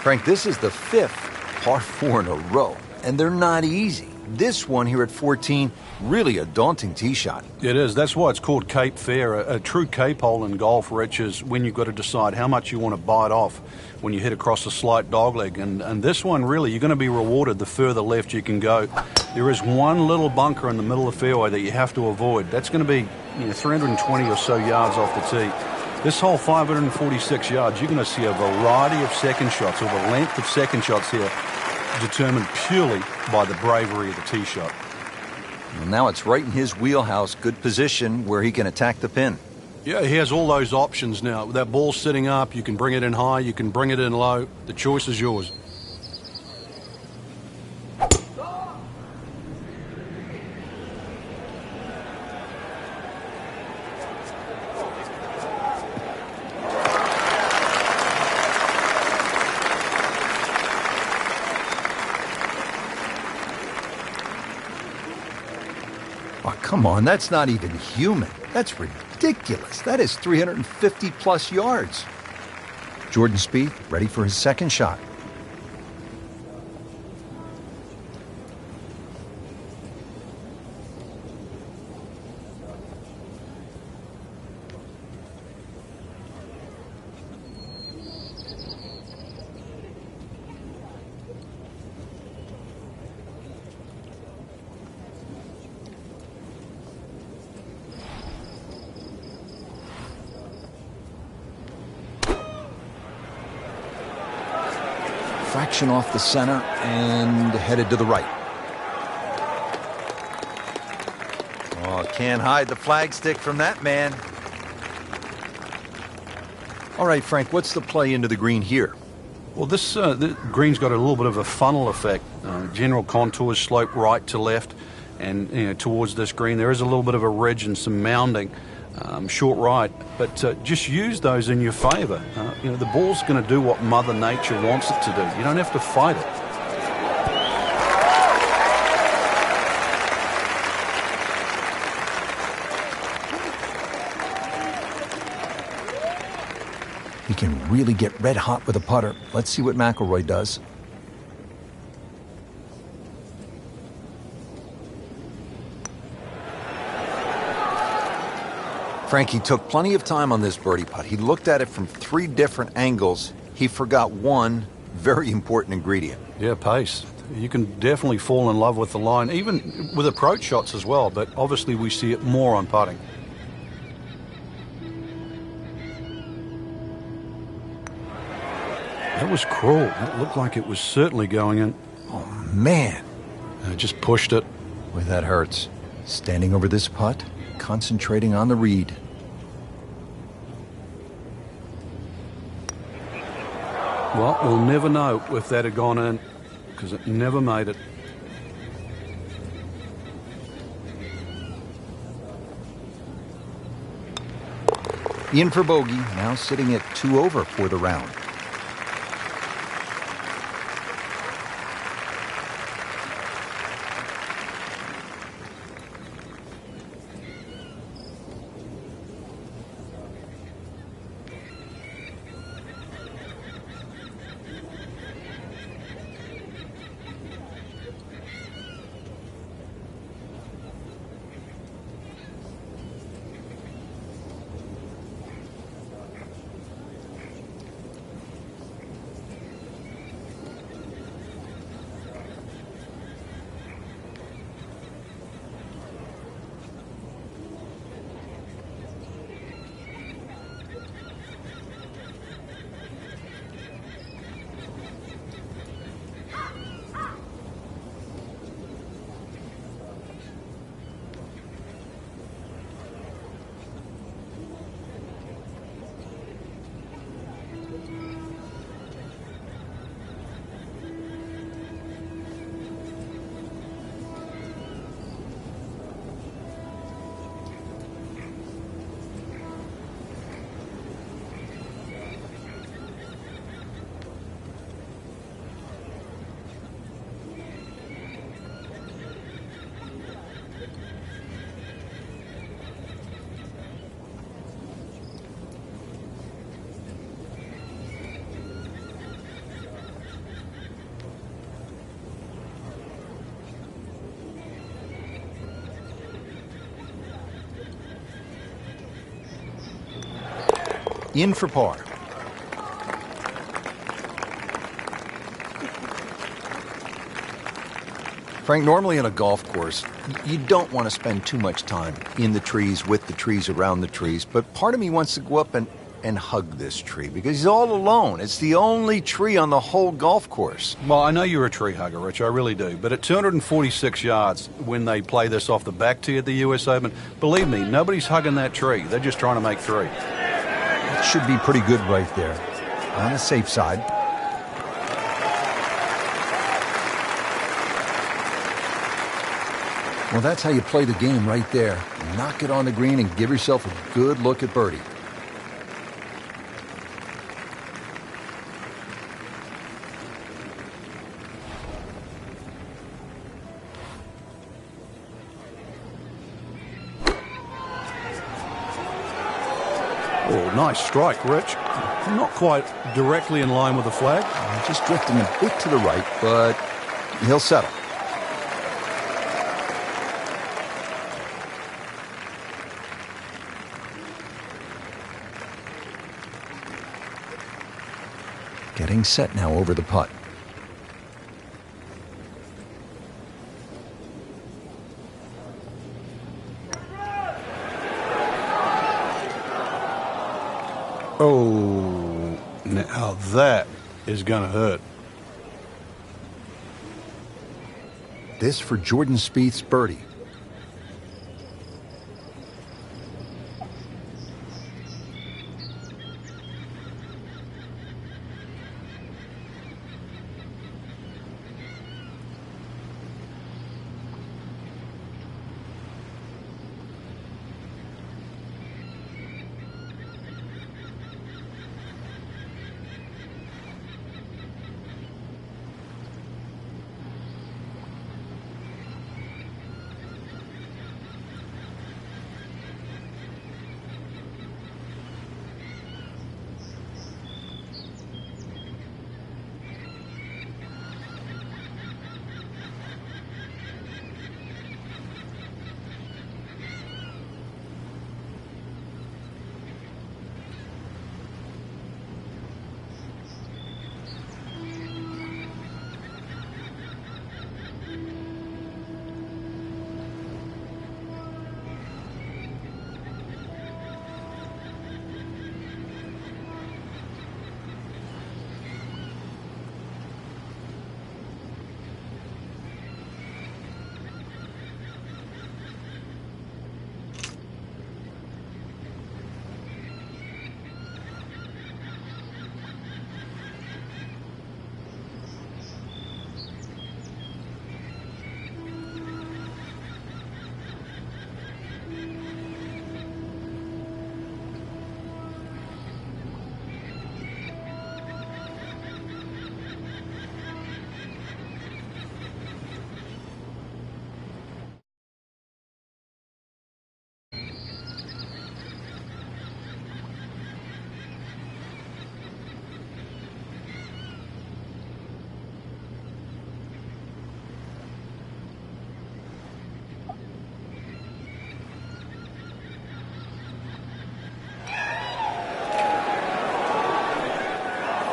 S3: Frank, this is the 5th par 4 in a row, and they're not easy. This one here at 14, really a daunting tee shot.
S2: It is. That's why it's called Cape Fair. A true Cape hole in golf, Rich, is when you've got to decide how much you want to bite off when you hit across a slight dogleg. And this one, really, you're going to be rewarded the further left you can go. There is one little bunker in the middle of the fairway that you have to avoid. That's going to be 320 or so yards off the tee. This hole, 546 yards, you're going to see a variety of second shots, or the length of second shots here, determined purely by the bravery of the tee shot.
S3: Well, now it's right in his wheelhouse, good position where he can attack the pin.
S2: Yeah, he has all those options now. With that ball sitting up, you can bring it in high, you can bring it in low. The choice is yours.
S3: Oh, come on, that's not even human. That's ridiculous. That is 350 plus yards. Jordan Spieth ready for his second shot. Fraction off the center and headed to the right. Oh, can't hide the flagstick from that man. All right, Frank, what's the play into the green here?
S2: Well, this the green's got a little bit of a funnel effect. General contours slope right to left, and towards this green there is a little bit of a ridge and some mounding. Short right, but just use those in your favour. The ball's going to do what Mother Nature wants it to do. You don't have to fight it.
S3: He can really get red hot with a putter. Let's see what McIlroy does. Frankie took plenty of time on this birdie putt. He looked at it from 3 different angles. He forgot one very important ingredient.
S2: Yeah, pace. You can definitely fall in love with the line, even with approach shots as well, but obviously we see it more on putting. That was cruel. It looked like it was certainly going in.
S3: Oh, man.
S2: I just pushed it.
S3: Boy, that hurts. Standing over this putt, concentrating on the read.
S2: Well, we'll never know if that had gone in, because it never made it.
S3: In for bogey, now sitting at 2 over for the round. In for par. Frank, normally on a golf course, you don't want to spend too much time in the trees, with the trees, around the trees, but part of me wants to go up and hug this tree because he's all alone. It's the only tree on the whole golf course.
S2: Well, I know you're a tree hugger, Rich, I really do. But at 246 yards, when they play this off the back tee at the US Open, believe me, nobody's hugging that tree. They're just trying to make three.
S3: It should be pretty good right there. On the safe side. Well, that's how you play the game right there. Knock it on the green and give yourself a good look at birdie.
S2: Oh, nice strike, Rich. Not quite directly in line with the flag.
S3: Just drifting a bit to the right, but he'll settle. Getting set now over the putt.
S2: Oh, now that is going to hurt.
S3: This for Jordan Spieth's birdie.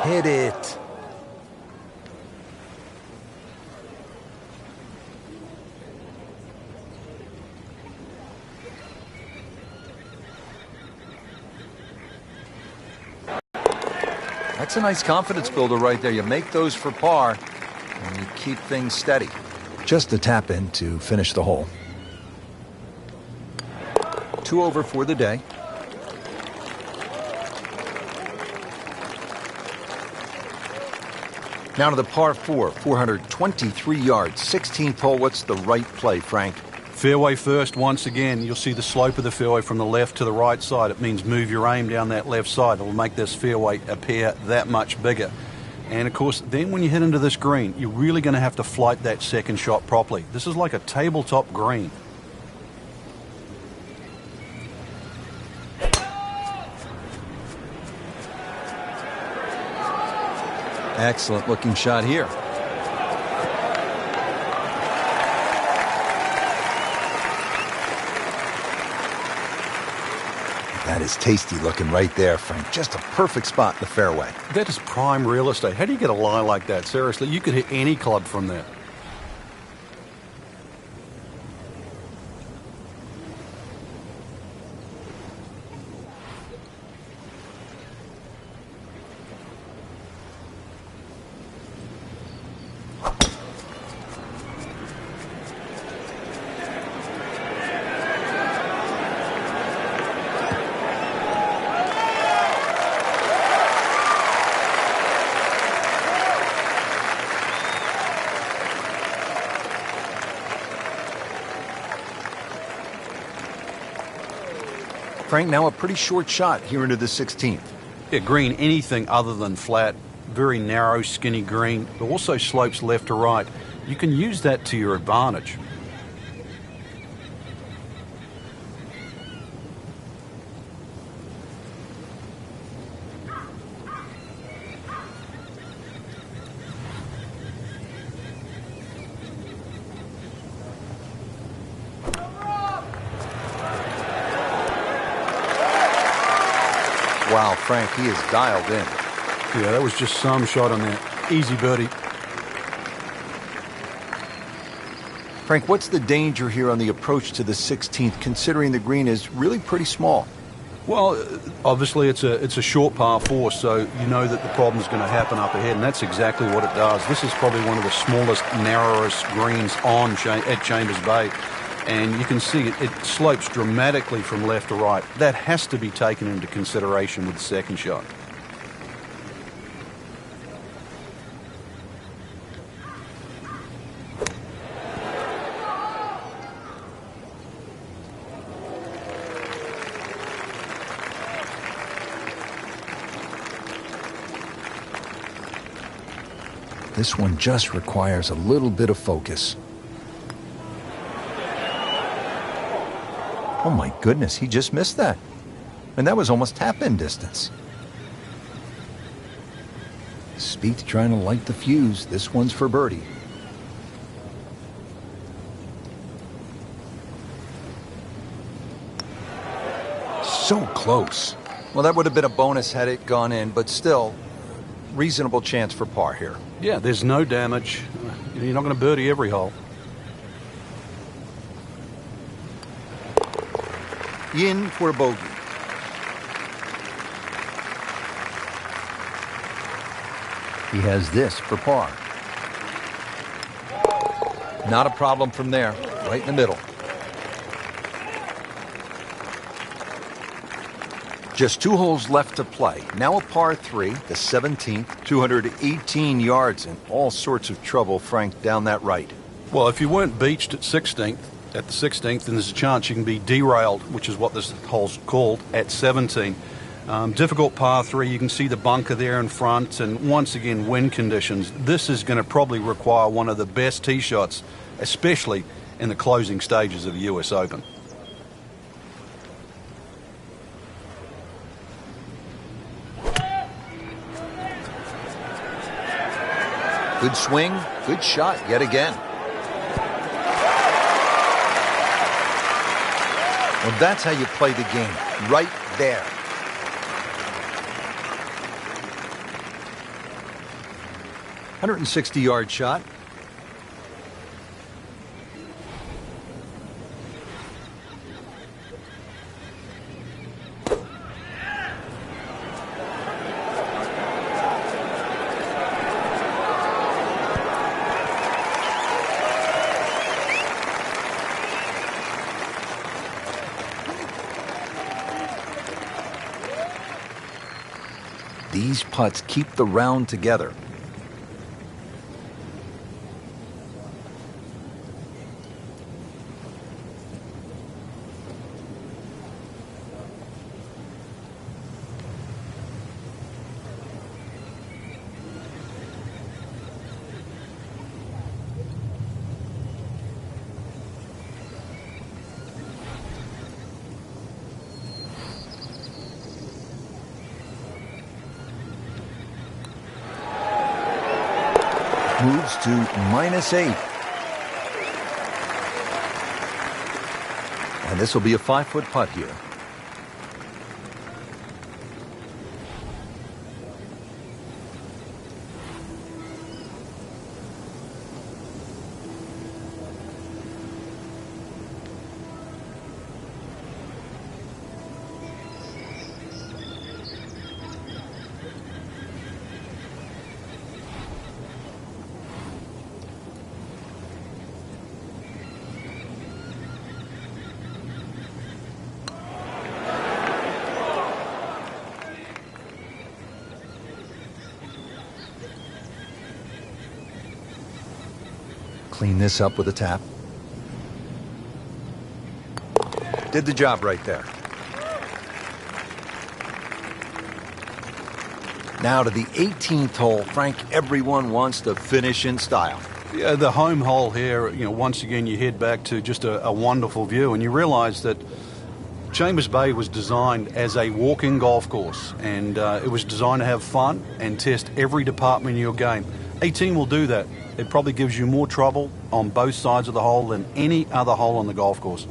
S3: Hit it. That's a nice confidence builder right there. You make those for par, and you keep things steady. Just a tap in to finish the hole. 2 over for the day. Now to the par 4, 423 yards, 16th hole. What's the right play, Frank?
S2: Fairway first once again. You'll see the slope of the fairway from the left to the right side. It means move your aim down that left side. It'll make this fairway appear that much bigger. And of course, then when you hit into this green, you're really going to have to flight that second shot properly. This is like a tabletop green.
S3: Excellent looking shot here.
S1: That is tasty looking right there, Frank. Just a perfect spot in the fairway.
S2: That is prime real estate. How do you get a lie like that? Seriously, you could hit any club from there.
S1: Frank, now a pretty short shot here into the 16th.
S2: Yeah, green, anything other than flat. Very narrow, skinny green. It also slopes left to right. You can use that to your advantage.
S1: Wow, Frank, he is dialed in.
S2: Yeah, that was just some shot on that. Easy birdie.
S1: Frank, what's the danger here on the approach to the 16th, considering the green is really pretty small?
S2: Well, obviously it's a short par 4, so you know that the problem's going to happen up ahead, and that's exactly what it does. This is probably one of the smallest, narrowest greens at Chambers Bay, and you can see it slopes dramatically from left to right. That has to be taken into consideration with the second shot.
S1: This one just requires a little bit of focus. Oh my goodness, he just missed that. And that was almost tap-in distance. Spieth trying to light the fuse. This one's for birdie. So close. Well, that would have been a bonus had it gone in, but still, reasonable chance for par here.
S2: Yeah, there's no damage. You're not going to birdie every hole.
S1: In for a bogey. He has this for par. Not a problem from there. Right in the middle. Just 2 holes left to play. Now a par 3, the 17th, 218 yards, and all sorts of trouble, Frank, down that right.
S2: Well, if you weren't beached at the 16th, then there's a chance you can be derailed, which is what this hole's called, at 17. Difficult par 3. You can see the bunker there in front, and once again, wind conditions. This is going to probably require one of the best tee shots, especially in the closing stages of the US Open.
S1: Good swing, good shot yet again. Well, that's how you play the game, right there. $160-yard shot. These putts keep the round together. Moves to -8. And this will be a 5-foot putt here. Clean this up with a tap. Did the job right there. Now to the 18th hole. Frank, everyone wants to finish in style.
S2: Yeah, the home hole here, once again you head back to just a wonderful view, and you realise that Chambers Bay was designed as a walking golf course, and it was designed to have fun and test every department in your game. 18 will do that. It probably gives you more trouble on both sides of the hole than any other hole on the golf course.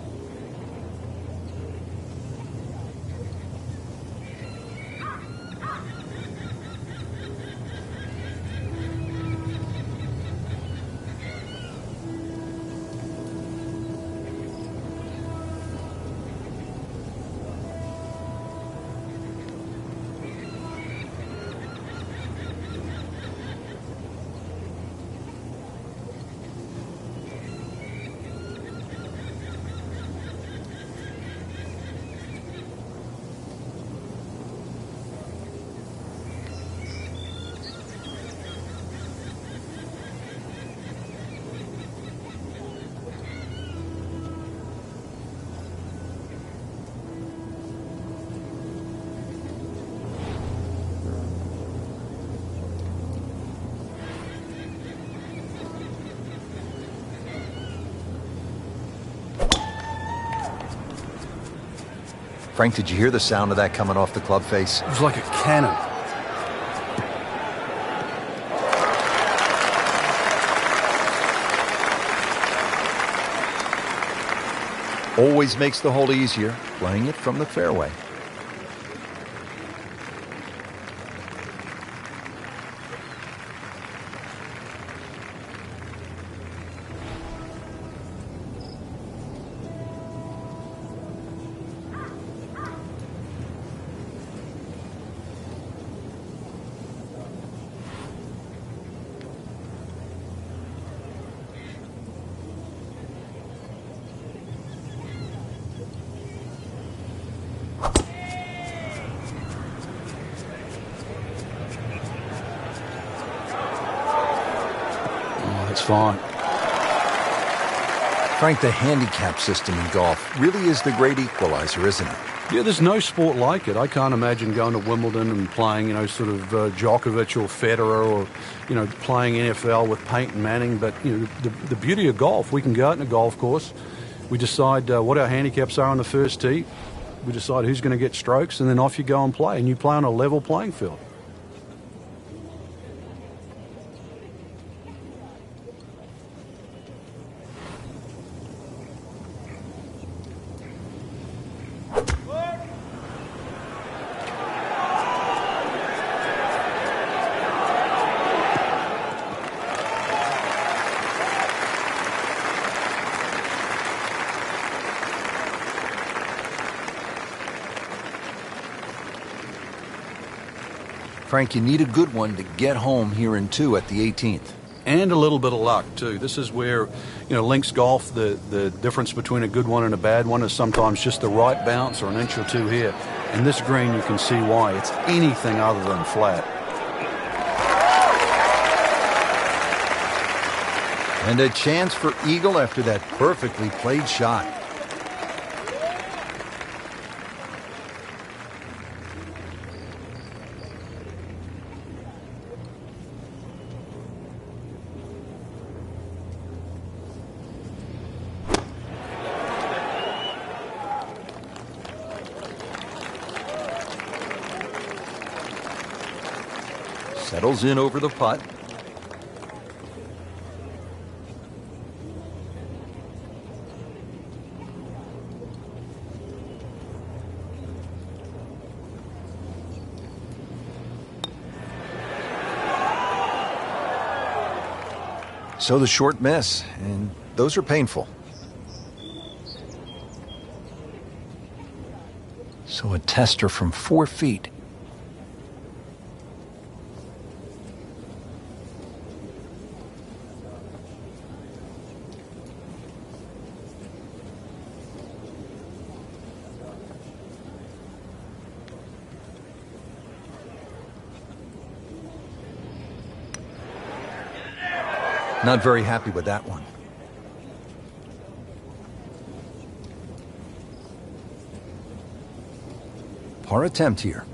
S1: Frank, did you hear the sound of that coming off the club face?
S2: It was like a cannon.
S1: Always makes the hole easier, playing it from the fairway.
S2: Fine.
S1: Frank, the handicap system in golf really is the great equalizer, isn't it?
S2: Yeah, there's no sport like it. I can't imagine going to Wimbledon and playing, sort of Djokovic or Federer, or, playing NFL with Peyton Manning. But, the beauty of golf, we can go out in a golf course. We decide what our handicaps are on the first tee. We decide who's going to get strokes, and then off you go and play. And you play on a level playing field.
S1: Frank, you need a good one to get home here in 2 at the 18th.
S2: And a little bit of luck, too. This is where, links golf, the difference between a good one and a bad one is sometimes just the right bounce or an inch or two here. And this green, you can see why. It's anything other than flat.
S1: And a chance for eagle after that perfectly played shot. Settles in over the putt. So the short miss, and those are painful. So a tester from 4 feet. Not very happy with that one. Par attempt here.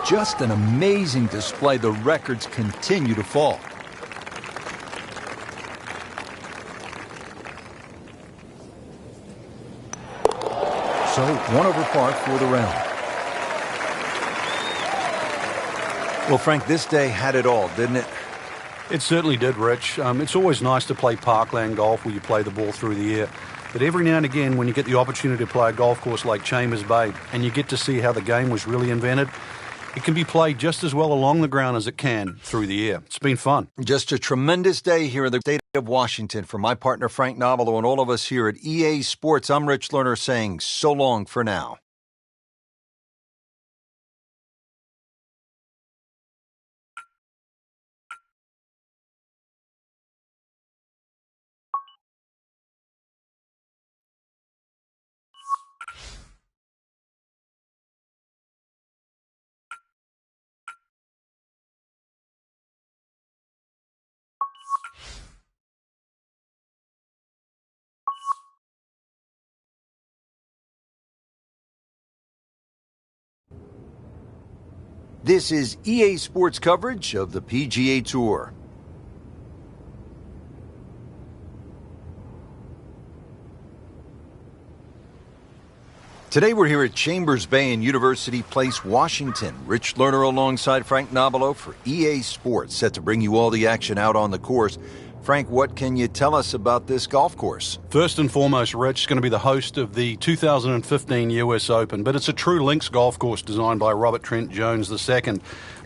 S1: Just an amazing display. The records continue to fall. So, 1 over par for the round. Well, Frank, this day had it all, didn't it?
S2: It certainly did, Rich. It's always nice to play parkland golf where you play the ball through the air. But every now and again, when you get the opportunity to play a golf course like Chambers Bay and you get to see how the game was really invented, it can be played just as well along the ground as it can through the air. It's been fun.
S1: Just a tremendous day here in the state of Washington. For my partner Frank Nobilo and all of us here at EA Sports, I'm Rich Lerner saying so long for now. This is EA Sports coverage of the PGA Tour. Today we're here at Chambers Bay in University Place, Washington. Rich Lerner alongside Frank Nobilo for EA Sports, set to bring you all the action out on the course. Frank, what can you tell us about this golf course?
S2: First and foremost, Rich is going to be the host of the 2015 US Open, but it's a true links golf course designed by Robert Trent Jones II.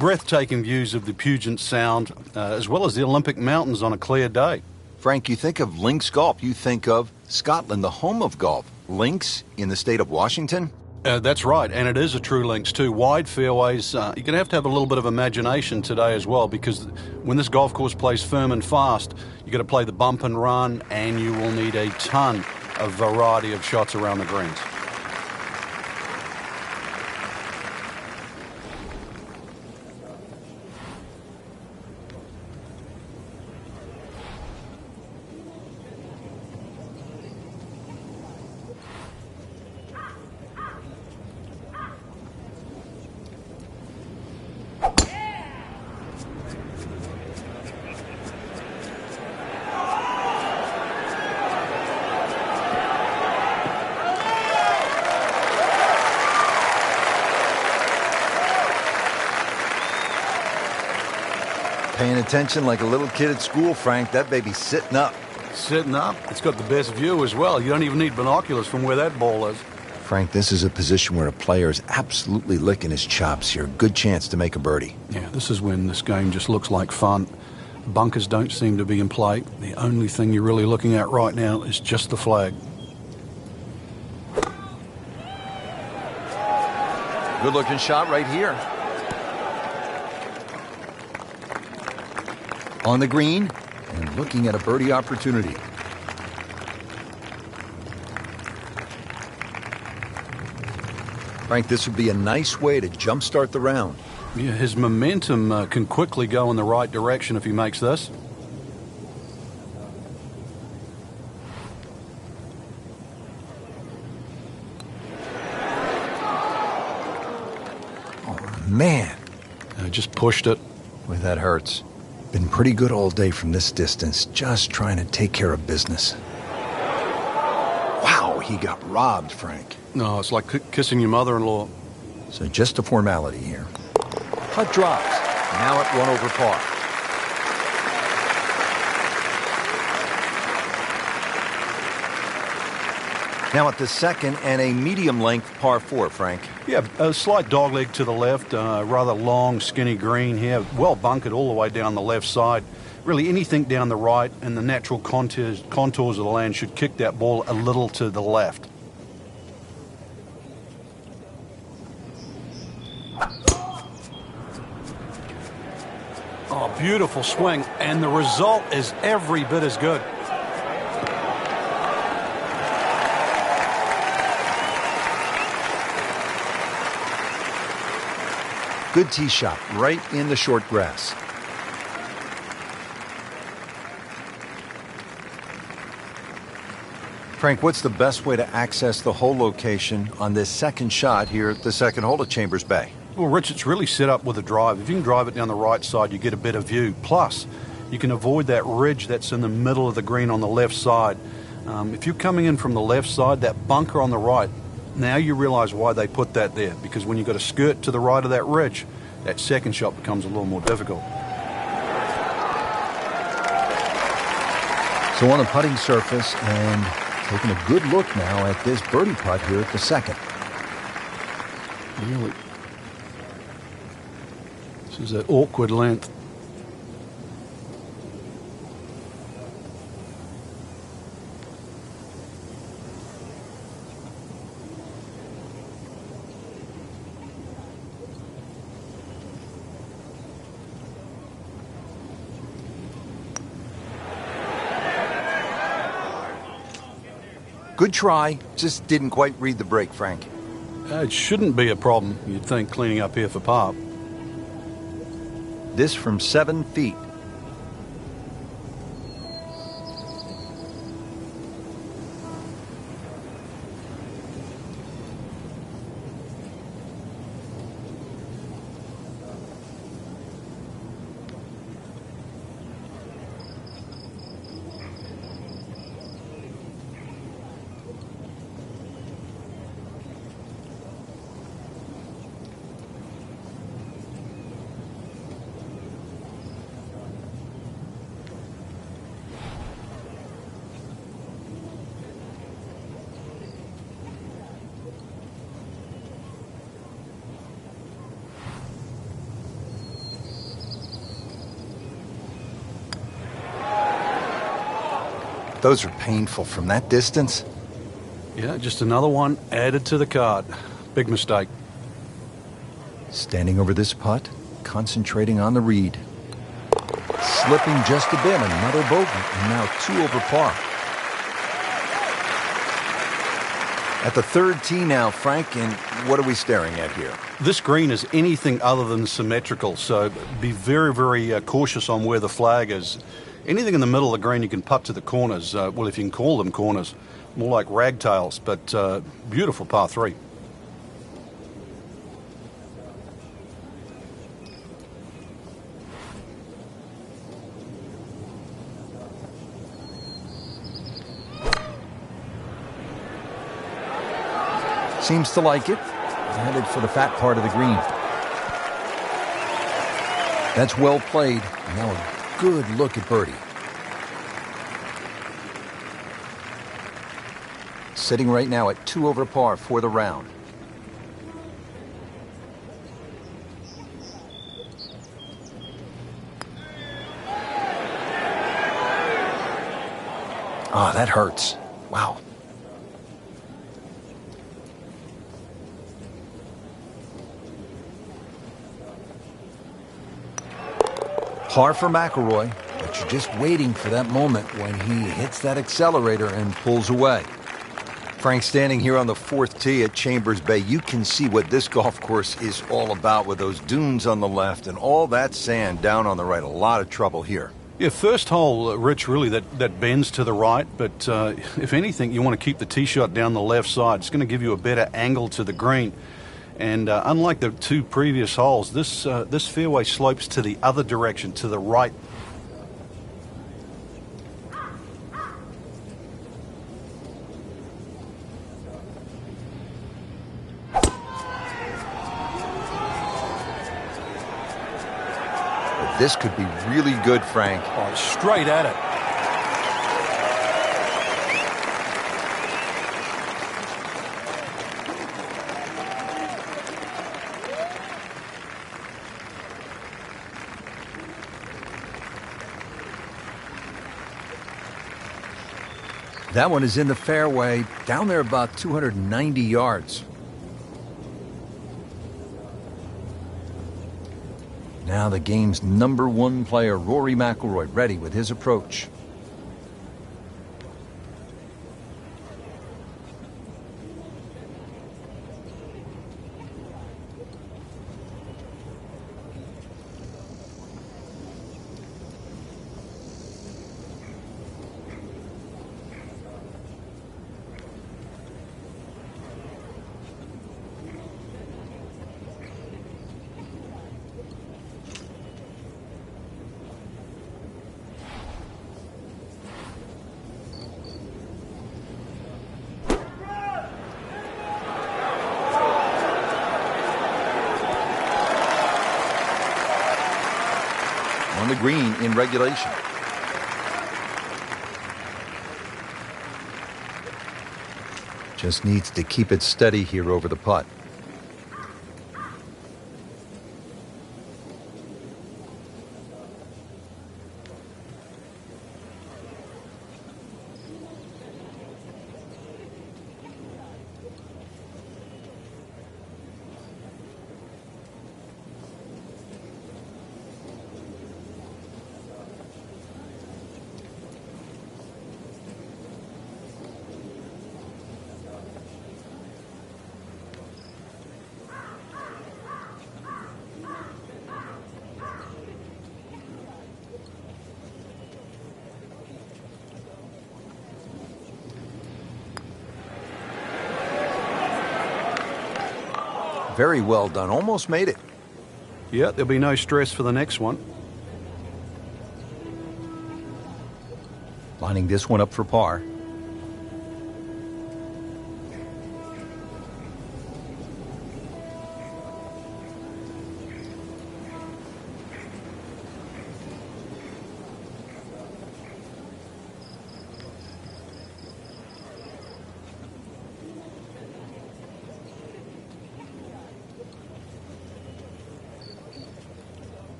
S2: Breathtaking views of the Puget Sound, as well as the Olympic Mountains on a clear day.
S1: Frank, you think of links golf, you think of Scotland, the home of golf. Links in the state of Washington?
S2: That's right, and it is a true links too. Wide fairways. You're going to have a little bit of imagination today as well, because when this golf course plays firm and fast, you've got to play the bump and run, and you will need a ton of variety of shots around the greens.
S1: Paying attention like a little kid at school, Frank. That baby's sitting up.
S2: Sitting up. It's got the best view as well. You don't even need binoculars from where that ball is.
S1: Frank, this is a position where a player is absolutely licking his chops here. Good chance to make a birdie.
S2: Yeah, this is when this game just looks like fun. Bunkers don't seem to be in play. The only thing you're really looking at right now is just the flag.
S1: Good looking shot right here. On the green and looking at a birdie opportunity. Frank, this would be a nice way to jumpstart the round.
S2: Yeah, his momentum can quickly go in the right direction if he makes this.
S1: Oh, man.
S2: Just pushed it.
S1: Boy, that hurts. Been pretty good all day from this distance, just trying to take care of business. Wow, he got robbed, Frank.
S2: No, it's like kissing your mother-in-law.
S1: So just a formality here. Putt drops. Now at 1 over par. Now at the second and a medium-length par 4, Frank.
S2: Yeah, a slight dogleg to the left, rather long, skinny green here, well bunkered all the way down the left side. Really anything down the right and the natural contours of the land should kick that ball a little to the left. Oh, beautiful swing, and the result is every bit as good.
S1: Good tee shot, right in the short grass.
S3: Frank, what's the best way to access the hole location on this second shot here at the second hole at Chambers Bay?
S2: Well, Rich, it's really set up with a drive. If you can drive it down the right side, you get a better view. Plus, you can avoid that ridge that's in the middle of the green on the left side. If you're coming in from the left side, that bunker on the right, now you realize why they put that there. Because when you've got a skirt to the right of that ridge, that second shot becomes a little more difficult.
S3: So on a putting surface, and taking a good look now at this birdie putt here at the second.
S2: Really? This is that awkward length.
S3: Good try, just didn't quite read the break, Frank.
S2: It shouldn't be a problem, you'd think, cleaning up here for par.
S3: This from 7 feet. Those are painful from that distance.
S2: Yeah, just another one added to the card. Big mistake.
S3: Standing over this putt, concentrating on the read. Slipping just a bit, another bogey, and now 2 over par. At the third tee now, Frank, and what are we staring at here?
S2: This green is anything other than symmetrical, so be very, very cautious on where the flag is. Anything in the middle of the green you can putt to the corners, well, if you can call them corners, more like ragtails, but beautiful par 3.
S3: Seems to like it. Headed for the fat part of the green. That's well played. Now a good look at birdie. Sitting right now at 2 over par for the round. Ah, that hurts. Wow. Par for McIlroy, but you're just waiting for that moment when he hits that accelerator and pulls away. Frank, standing here on the 4th tee at Chambers Bay, you can see what this golf course is all about with those dunes on the left and all that sand down on the right. A lot of trouble here.
S2: Yeah, first hole, Rich, really that bends to the right, but if anything, you want to keep the tee shot down the left side. It's going to give you a better angle to the green. And unlike the 2 previous holes, this fairway slopes to the other direction, to the right.
S3: But this could be really good, Frank.
S2: Oh, straight at it.
S3: That one is in the fairway, down there about 290 yards. Now the game's #1 player, Rory McIlroy, ready with his approach. on the green in regulation. Just needs to keep it steady here over the putt. Very well done. Almost made it.
S2: Yeah, there'll be no stress for the next one.
S3: Lining this one up for par.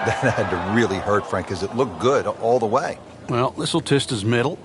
S3: That had to really hurt Frank because it looked good all the way.
S2: Well, this will test his mettle.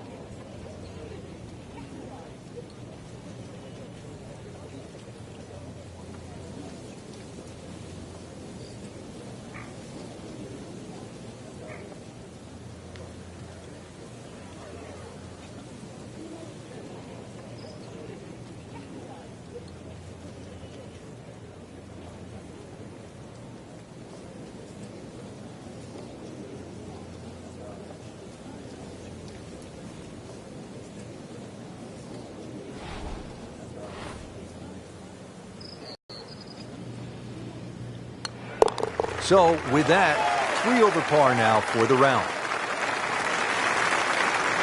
S3: So with that, 3 over par now for the round.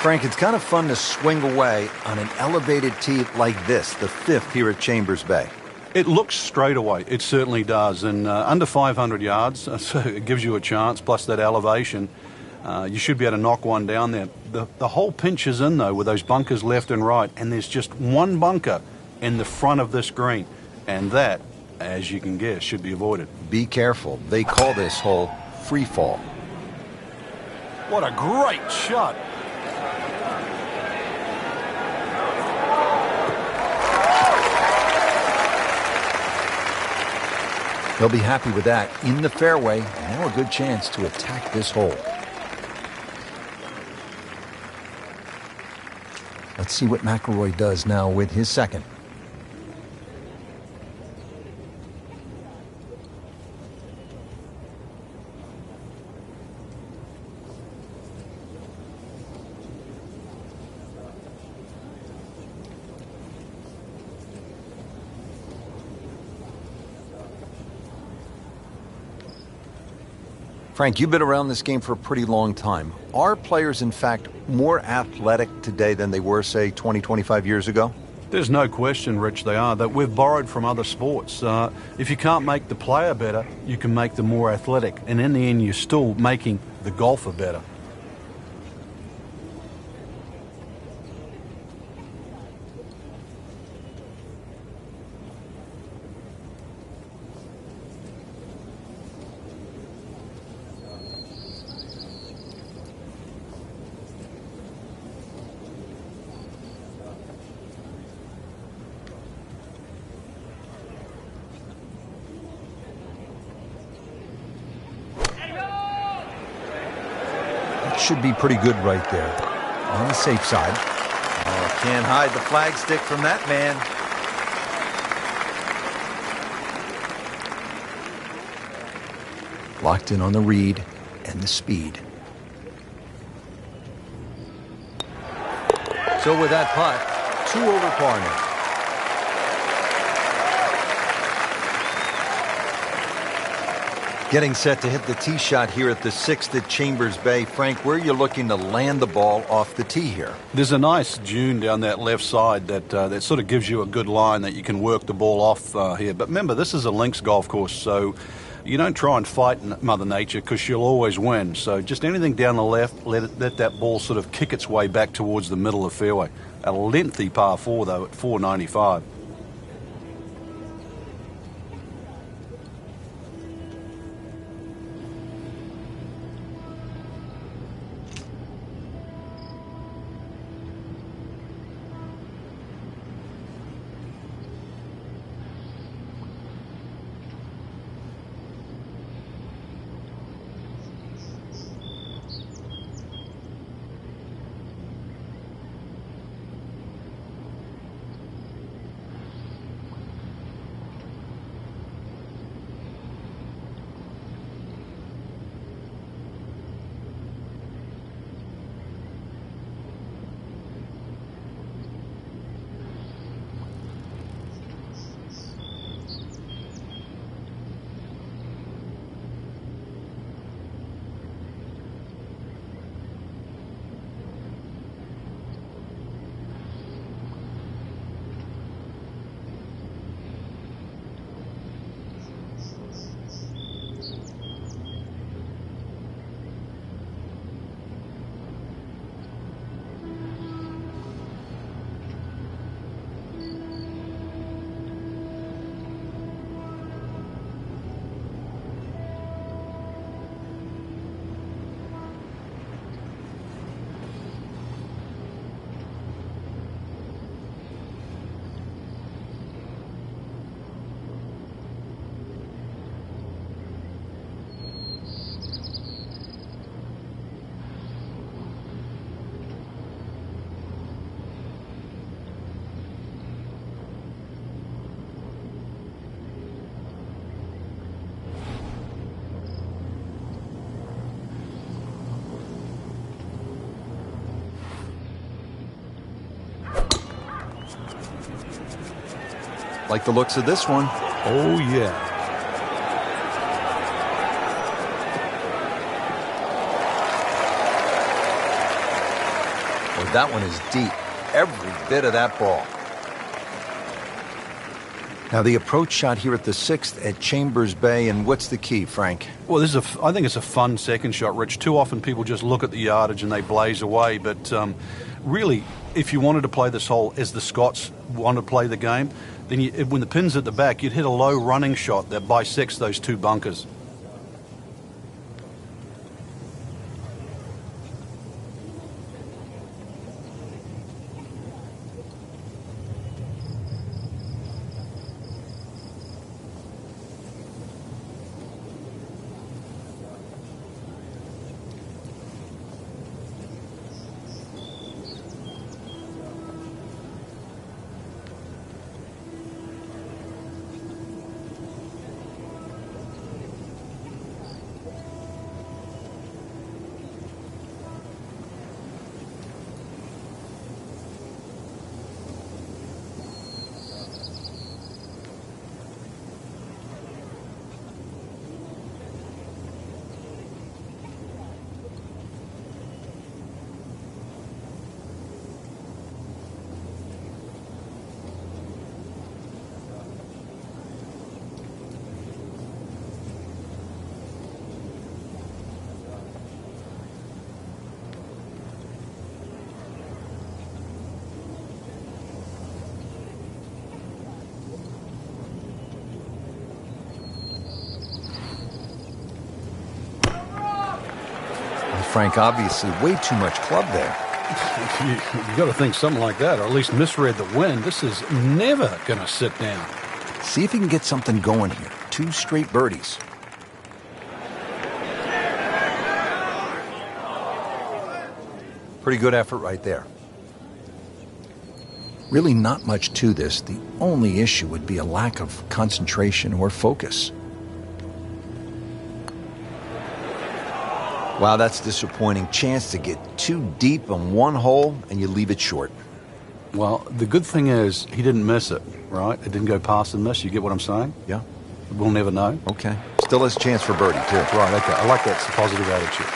S3: Frank, it's kind of fun to swing away on an elevated tee like this, the 5th here at Chambers Bay.
S2: It looks straight away. It certainly does. And under 500 yards, so it gives you a chance, plus that elevation. You should be able to knock one down there. The whole pinch is in, though, with those bunkers left and right. And there's just one bunker in the front of this green. And that, as you can guess, should be avoided.
S3: Be careful. They call this hole free fall.
S2: What a great shot.
S3: They'll be happy with that. In the fairway, now a good chance to attack this hole. Let's see what McIlroy does now with his second. Frank, you've been around this game for a pretty long time. Are players, in fact, more athletic today than they were, say, 20, 25 years ago?
S2: There's no question, Rich, they are. That we've borrowed from other sports. If you can't make the player better, you can make them more athletic. And in the end, you're still making the golfer better.
S3: Should be pretty good right there. On the safe side. Oh, can't hide the flagstick from that man. Locked in on the read and the speed. So with that putt, 2 over par now. Getting set to hit the tee shot here at the 6th at Chambers Bay. Frank, where are you looking to land the ball off the tee here?
S2: There's a nice dune down that left side that sort of gives you a good line that you can work the ball off here. But remember, this is a links golf course, so you don't try and fight Mother Nature because she'll always win. So just anything down the left, let that ball sort of kick its way back towards the middle of the fairway. A lengthy par 4, though, at 495.
S3: Like the looks of this one.
S2: Oh, yeah.
S3: Well, that one is deep. Every bit of that ball. Now the approach shot here at the 6th at Chambers Bay, and what's the key, Frank?
S2: Well, I think it's a fun second shot, Rich. Too often people just look at the yardage and they blaze away, but really, if you wanted to play this hole as the Scots want to play the game, then when the pin's at the back, you'd hit a low running shot that bisects those 2 bunkers.
S3: Frank, obviously way too much club there.
S2: You got to think something like that, or at least misread the wind. This is never going to sit down.
S3: See if he can get something going here. 2 straight birdies. Pretty good effort right there. Really not much to this. The only issue would be a lack of concentration or focus. Wow, that's disappointing. Chance to get too deep on one hole, and you leave it short.
S2: Well, the good thing is he didn't miss it, right? It didn't go past and miss. You get what I'm saying?
S3: Yeah.
S2: We'll never know.
S3: Okay. Still has a chance for birdie, too.
S2: Right, okay. I like that. It's a positive attitude.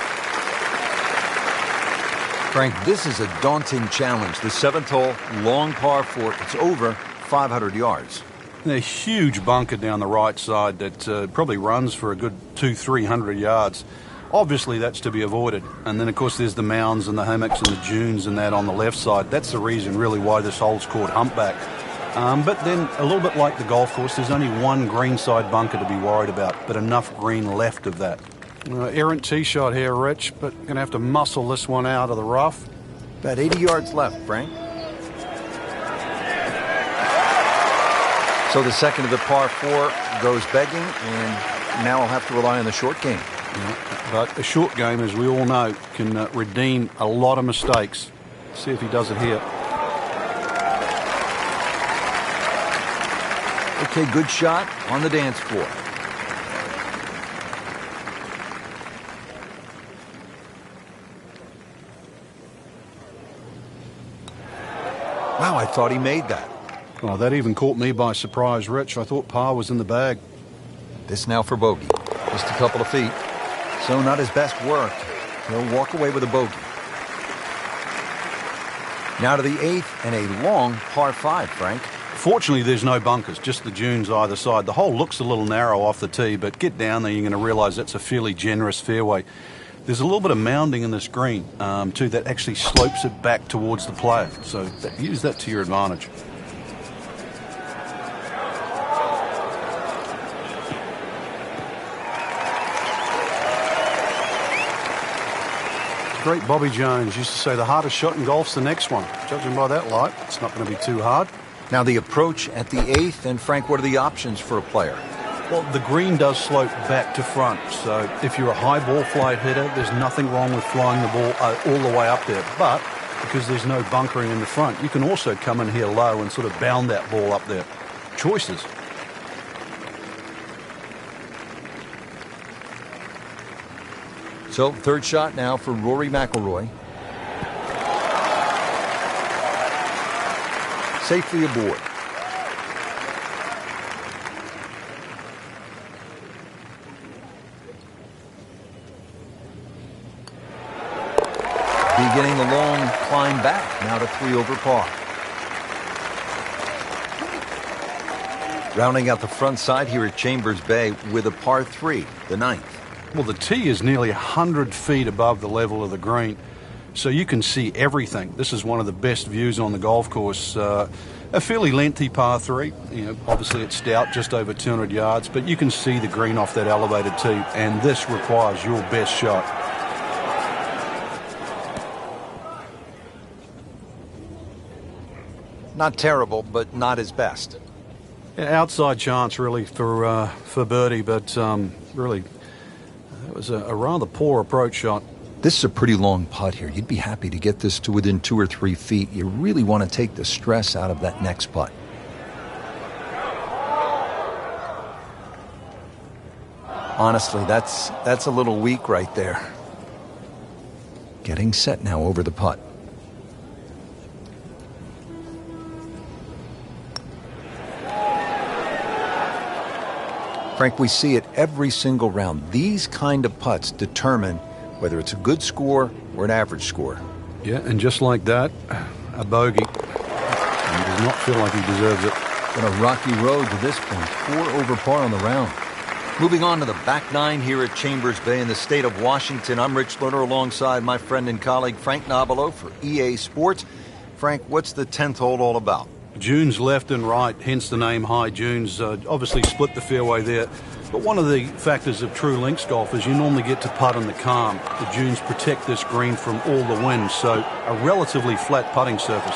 S3: Frank, this is a daunting challenge. The 7th hole, long par 4. It's over 500 yards.
S2: A huge bunker down the right side that probably runs for a good 200-300 yards. Obviously, that's to be avoided. And then, of course, there's the mounds and the hammocks and the dunes and that on the left side. That's the reason, really, why this hole's called Humpback. But then, a little bit like the golf course, there's only one greenside bunker to be worried about, but enough green left of that. Errant tee shot here, Rich, but going to have to muscle this one out of the rough.
S3: About 80 yards left, Frank. So the second of the par 4 goes begging, and now I'll have to rely on the short game.
S2: Yeah, but a short game, as we all know, can redeem a lot of mistakes. See if he does it here.
S3: Okay, good shot on the dance floor. Wow, I thought he made that.
S2: Well, that even caught me by surprise, Rich. I thought par was in the bag.
S3: This now for bogey. Just a couple of feet. So not his best work. He'll walk away with a bogey. Now to the 8th and a long par 5, Frank.
S2: Fortunately, there's no bunkers, just the dunes either side. The hole looks a little narrow off the tee, but get down there, you're going to realize that's a fairly generous fairway. There's a little bit of mounding in this green, too, that actually slopes it back towards the player. So use that to your advantage. Great Bobby Jones used to say the hardest shot in golf's the next one. Judging by that light, it's not going to be too hard.
S3: Now the approach at the 8th, and Frank, what are the options for a player?
S2: Well, the green does slope back to front, so if you're a high ball flight hitter, there's nothing wrong with flying the ball all the way up there. But because there's no bunkering in the front, you can also come in here low and sort of bound that ball up there. Choices.
S3: So, third shot now for Rory McIlroy. Safely aboard. Beginning the long climb back, now to 3 over par. Rounding out the front side here at Chambers Bay with a par 3, the 9th.
S2: Well, the tee is nearly 100 feet above the level of the green, so you can see everything. This is one of the best views on the golf course. A fairly lengthy par 3. Obviously it's stout, just over 200 yards, but you can see the green off that elevated tee, and this requires your best shot.
S3: Not terrible, but not his best.
S2: Outside chance, really, for birdie, but really, it was a rather poor approach shot.
S3: This is a pretty long putt here. You'd be happy to get this to within 2 or 3 feet. You really want to take the stress out of that next putt. Honestly, that's a little weak right there. Getting set now over the putt. Frank, we see it every single round. These kind of putts determine whether it's a good score or an average score.
S2: Yeah, and just like that, a bogey. He does not feel like he deserves it.
S3: Been a rocky road to this point. 4 over par on the round. Moving on to the back 9 here at Chambers Bay in the state of Washington. I'm Rich Lerner alongside my friend and colleague Frank Nobilo for EA Sports. Frank, what's the 10th hole all about?
S2: Dunes left and right, hence the name High Dunes. Obviously split the fairway there. But one of the factors of true links golf is you normally get to putt in the calm. The dunes protect this green from all the wind, so a relatively flat putting surface.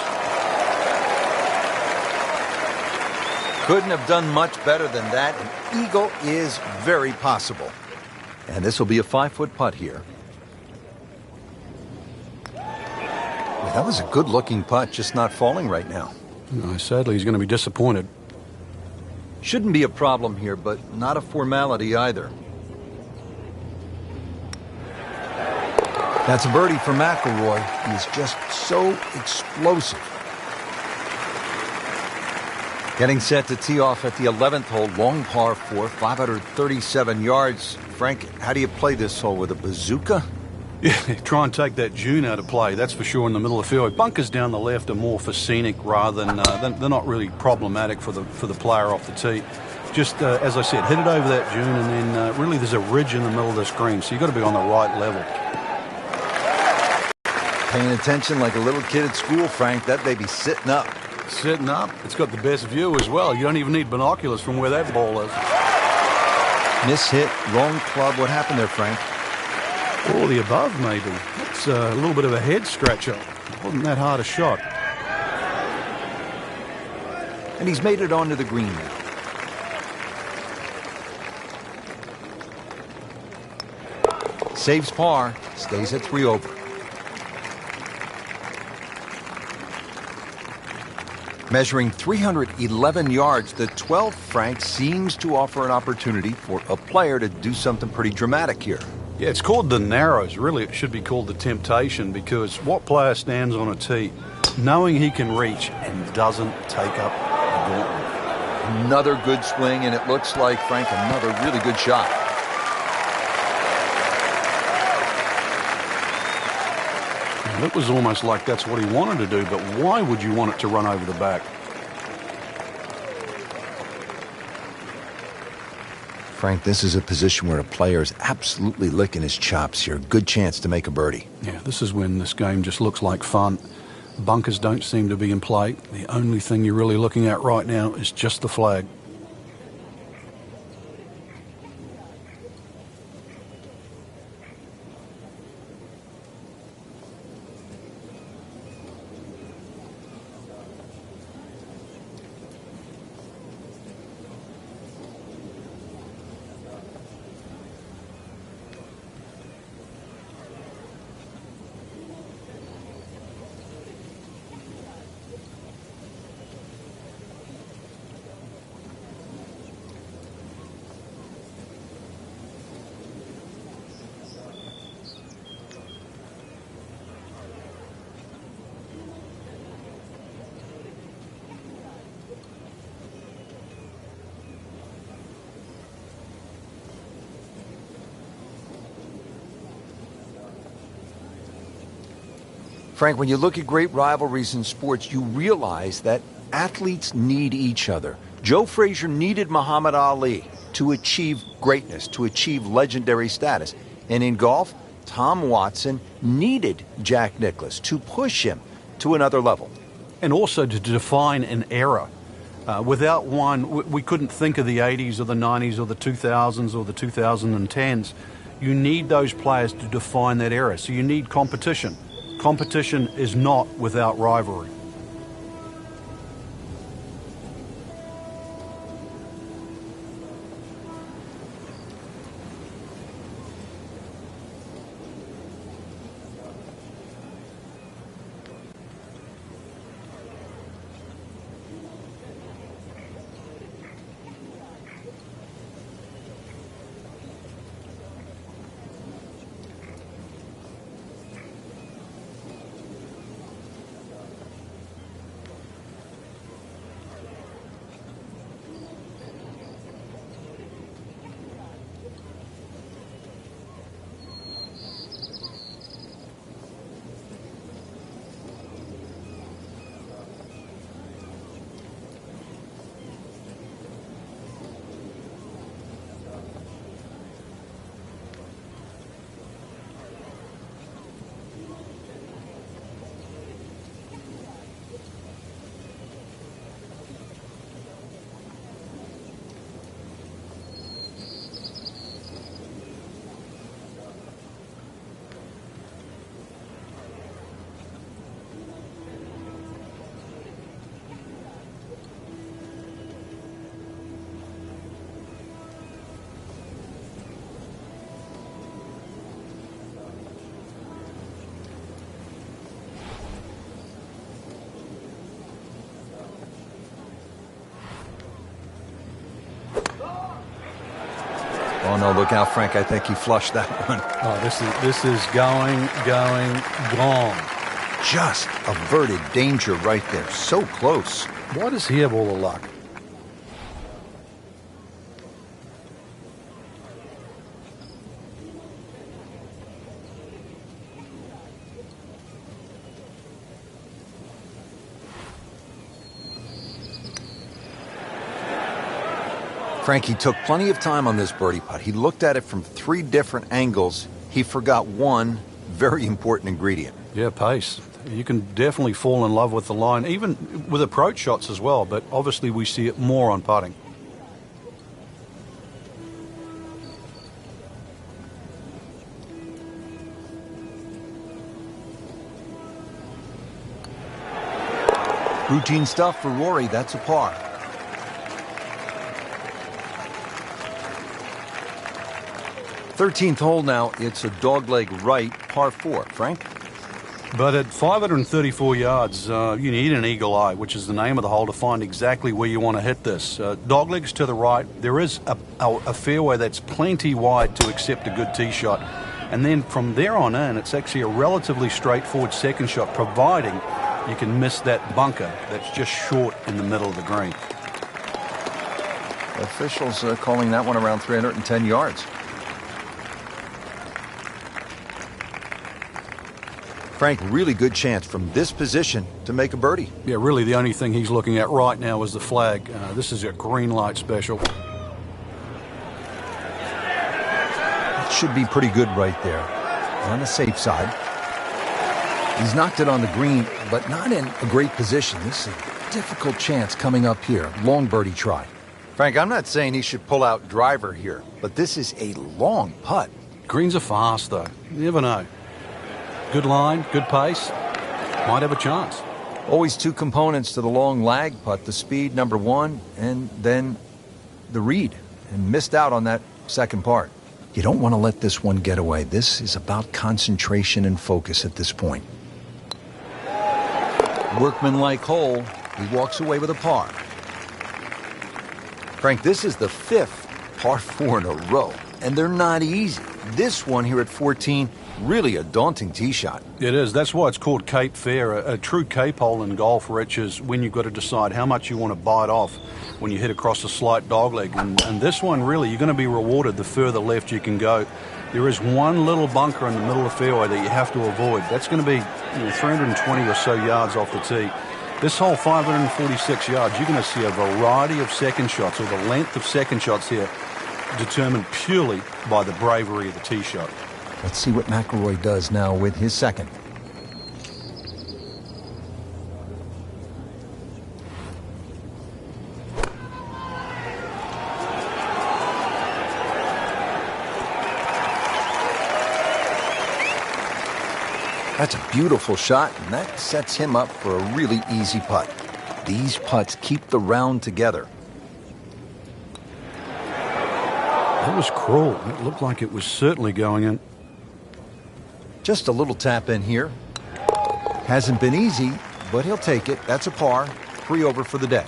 S3: Couldn't have done much better than that. An eagle is very possible. And this will be a 5-foot putt here. Well, that was a good-looking putt, just not falling right now.
S2: No, sadly, he's going to be disappointed.
S3: Shouldn't be a problem here, but not a formality either. That's a birdie for McIlroy. He is just so explosive. Getting set to tee off at the 11th hole, long par 4, 537 yards. Frank, how do you play this hole, with a bazooka?
S2: Yeah, try and take that June out of play, that's for sure, in the middle of the fairway. Bunkers down the left are more for scenic rather than, they're not really problematic for the player off the tee. Just, as I said, hit it over that June, and then really there's a ridge in the middle of this green, so you've got to be on the right level.
S3: Paying attention like a little kid at school, Frank. That baby's sitting up.
S2: Sitting up. It's got the best view as well. You don't even need binoculars from where that ball is.
S3: Miss hit, wrong club. What happened there, Frank?
S2: All the above, maybe. It's a little bit of a head scratcher. Wasn't that hard a shot.
S3: And he's made it onto the green now. Saves par, stays at 3 over. Measuring 311 yards, the 12th, Frank, seems to offer an opportunity for a player to do something pretty dramatic here.
S2: Yeah, it's called the Narrows. Really, it should be called the Temptation, because what player stands on a tee knowing he can reach and doesn't take up the gauntlet?
S3: Another good swing, and it looks like, Frank, another really good shot.
S2: It was almost like that's what he wanted to do, but why would you want it to run over the back?
S3: Frank, this is a position where a player is absolutely licking his chops here. Good chance to make a birdie.
S2: Yeah, this is when this game just looks like fun. Bunkers don't seem to be in play. The only thing you're really looking at right now is just the flag.
S3: Frank, when you look at great rivalries in sports, you realize that athletes need each other. Joe Frazier needed Muhammad Ali to achieve greatness, to achieve legendary status. And in golf, Tom Watson needed Jack Nicklaus to push him to another level.
S2: And also to define an era. Without one, we couldn't think of the 80s or the 90s or the 2000s or the 2010s. You need those players to define that era. So you need competition. Competition is not without rivalry.
S3: Oh, no, look out, Frank. I think he flushed that one.
S2: Oh, this is going, gone.
S3: Just averted danger right there. So close.
S2: Why does he have all the luck?
S3: Frankie took plenty of time on this birdie putt. He looked at it from 3 different angles. He forgot one very important ingredient.
S2: Yeah, pace. You can definitely fall in love with the line, even with approach shots as well, but obviously we see it more on putting.
S3: Routine stuff for Rory. That's a par. Thirteenth hole now. It's a dogleg right, par 4. Frank?
S2: But at 534 yards, you need an eagle eye, which is the name of the hole, to find exactly where you want to hit this. Doglegs to the right. There is a fairway that's plenty wide to accept a good tee shot. And then from there on in, it's actually a relatively straightforward second shot, providing you can miss that bunker that's just short in the middle of the green.
S3: Officials calling that one around 310 yards. Frank, really good chance from this position to make a birdie.
S2: Yeah, really the only thing he's looking at right now is the flag. This is a green light special.
S3: It should be pretty good right there. On the safe side. He's knocked it on the green, but not in a great position. This is a difficult chance coming up here. Long birdie try. Frank, I'm not saying he should pull out driver here, but this is a long putt.
S2: Greens are fast, though. You never know. Good line, good pace. Might have a chance.
S3: Always 2 components to the long lag putt. The speed, number 1, and then the read. And missed out on that second part. You don't want to let this one get away. This is about concentration and focus at this point. Workmanlike hole. He walks away with a par. Frank, this is the 5th par 4 in a row, and they're not easy. This one here at 14, really a daunting tee shot.
S2: It is. That's why it's called Cape Fair. A true Cape hole in golf, Rich, is when you've got to decide how much you want to bite off when you hit across a slight dogleg. And this one, really, you're going to be rewarded the further left you can go. There is one little bunker in the middle of the fairway that you have to avoid. That's going to be 320 or so yards off the tee. This hole, 546 yards, you're going to see a variety of second shots, or the length of second shots here, determined purely by the bravery of the tee shot.
S3: Let's see what McIlroy does now with his second. That's a beautiful shot, and that sets him up for a really easy putt. These putts keep the round together.
S2: That was cruel. It looked like it was certainly going in.
S3: Just a little tap in here. Hasn't been easy, but he'll take it. That's a par. 3 over for the day.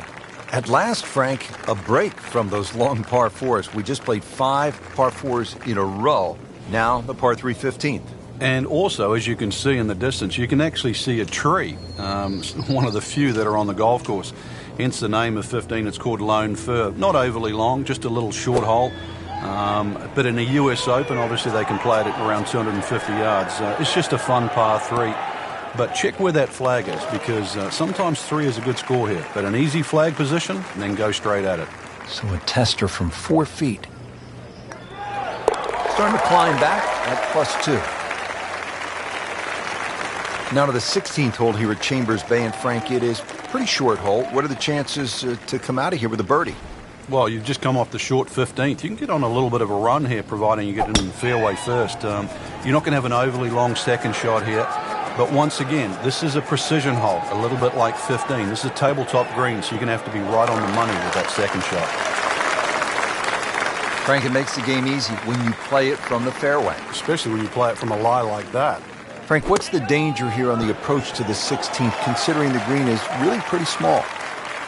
S3: At last, Frank, a break from those long par 4s. We just played 5 par 4s in a row. Now the par 3 15th.
S2: And also, as you can see in the distance, you can actually see a tree. One of the few that are on the golf course. Hence the name of 15. It's called Lone Fir. Not overly long, just a little short hole. But in the US Open, obviously they can play it at around 250 yards. It's just a fun par 3. But check where that flag is, because sometimes 3 is a good score here. But an easy flag position, and then go straight at it.
S3: So a tester from 4 feet. Starting to climb back at +2. Now to the 16th hole here at Chambers Bay, and Frank, it is pretty short hole. What are the chances to come out of here with a birdie?
S2: Well, you've just come off the short 15th. You can get on a little bit of a run here, providing you get in the fairway first. You're not going to have an overly long second shot here. But once again, this is a precision hole, a little bit like 15. This is a tabletop green, so you're going to have to be right on the money with that second shot.
S3: Frank, it makes the game easy when you play it from the fairway.
S2: Especially when you play it from a lie like that.
S3: Frank, what's the danger here on the approach to the 16th, considering the green is really pretty small?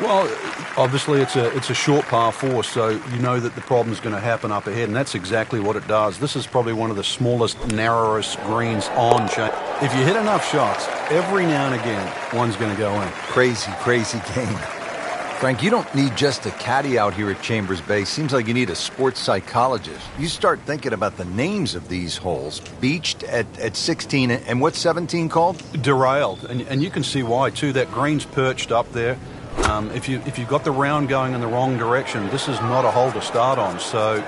S2: Well, obviously it's a short par 4, so you know that the problem's going to happen up ahead, and that's exactly what it does. This is probably one of the smallest, narrowest greens on. If you hit enough shots, every now and again, one's going to go in.
S3: Crazy, crazy game. Frank, you don't need just a caddy out here at Chambers Bay. Seems like you need a sports psychologist. You start thinking about the names of these holes. Beached at 16, and what's 17 called?
S2: Derailed, and you can see why, too. That green's perched up there. If you've got the round going in the wrong direction, this is not a hole to start on. So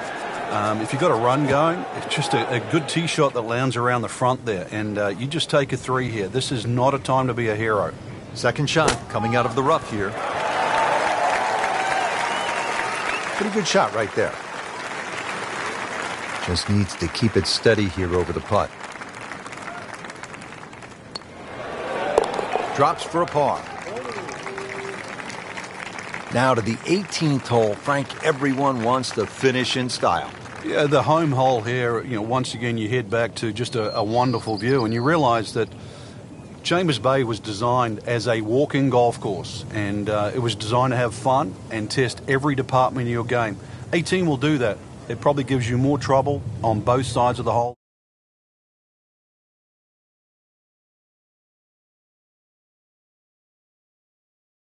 S2: if you've got a run going, it's just a good tee shot that lands around the front there, and you just take a 3 here. This is not a time to be a hero.
S3: Second shot coming out of the rough here. Pretty good shot right there. Just needs to keep it steady here over the putt. Drops for a par. Now to the 18th hole. Frank, everyone wants to finish in style.
S2: Yeah, the home hole here, once again you head back to just a wonderful view, and you realise that Chambers Bay was designed as a walking golf course, and it was designed to have fun and test every department of your game. 18 will do that. It probably gives you more trouble on both sides of the hole.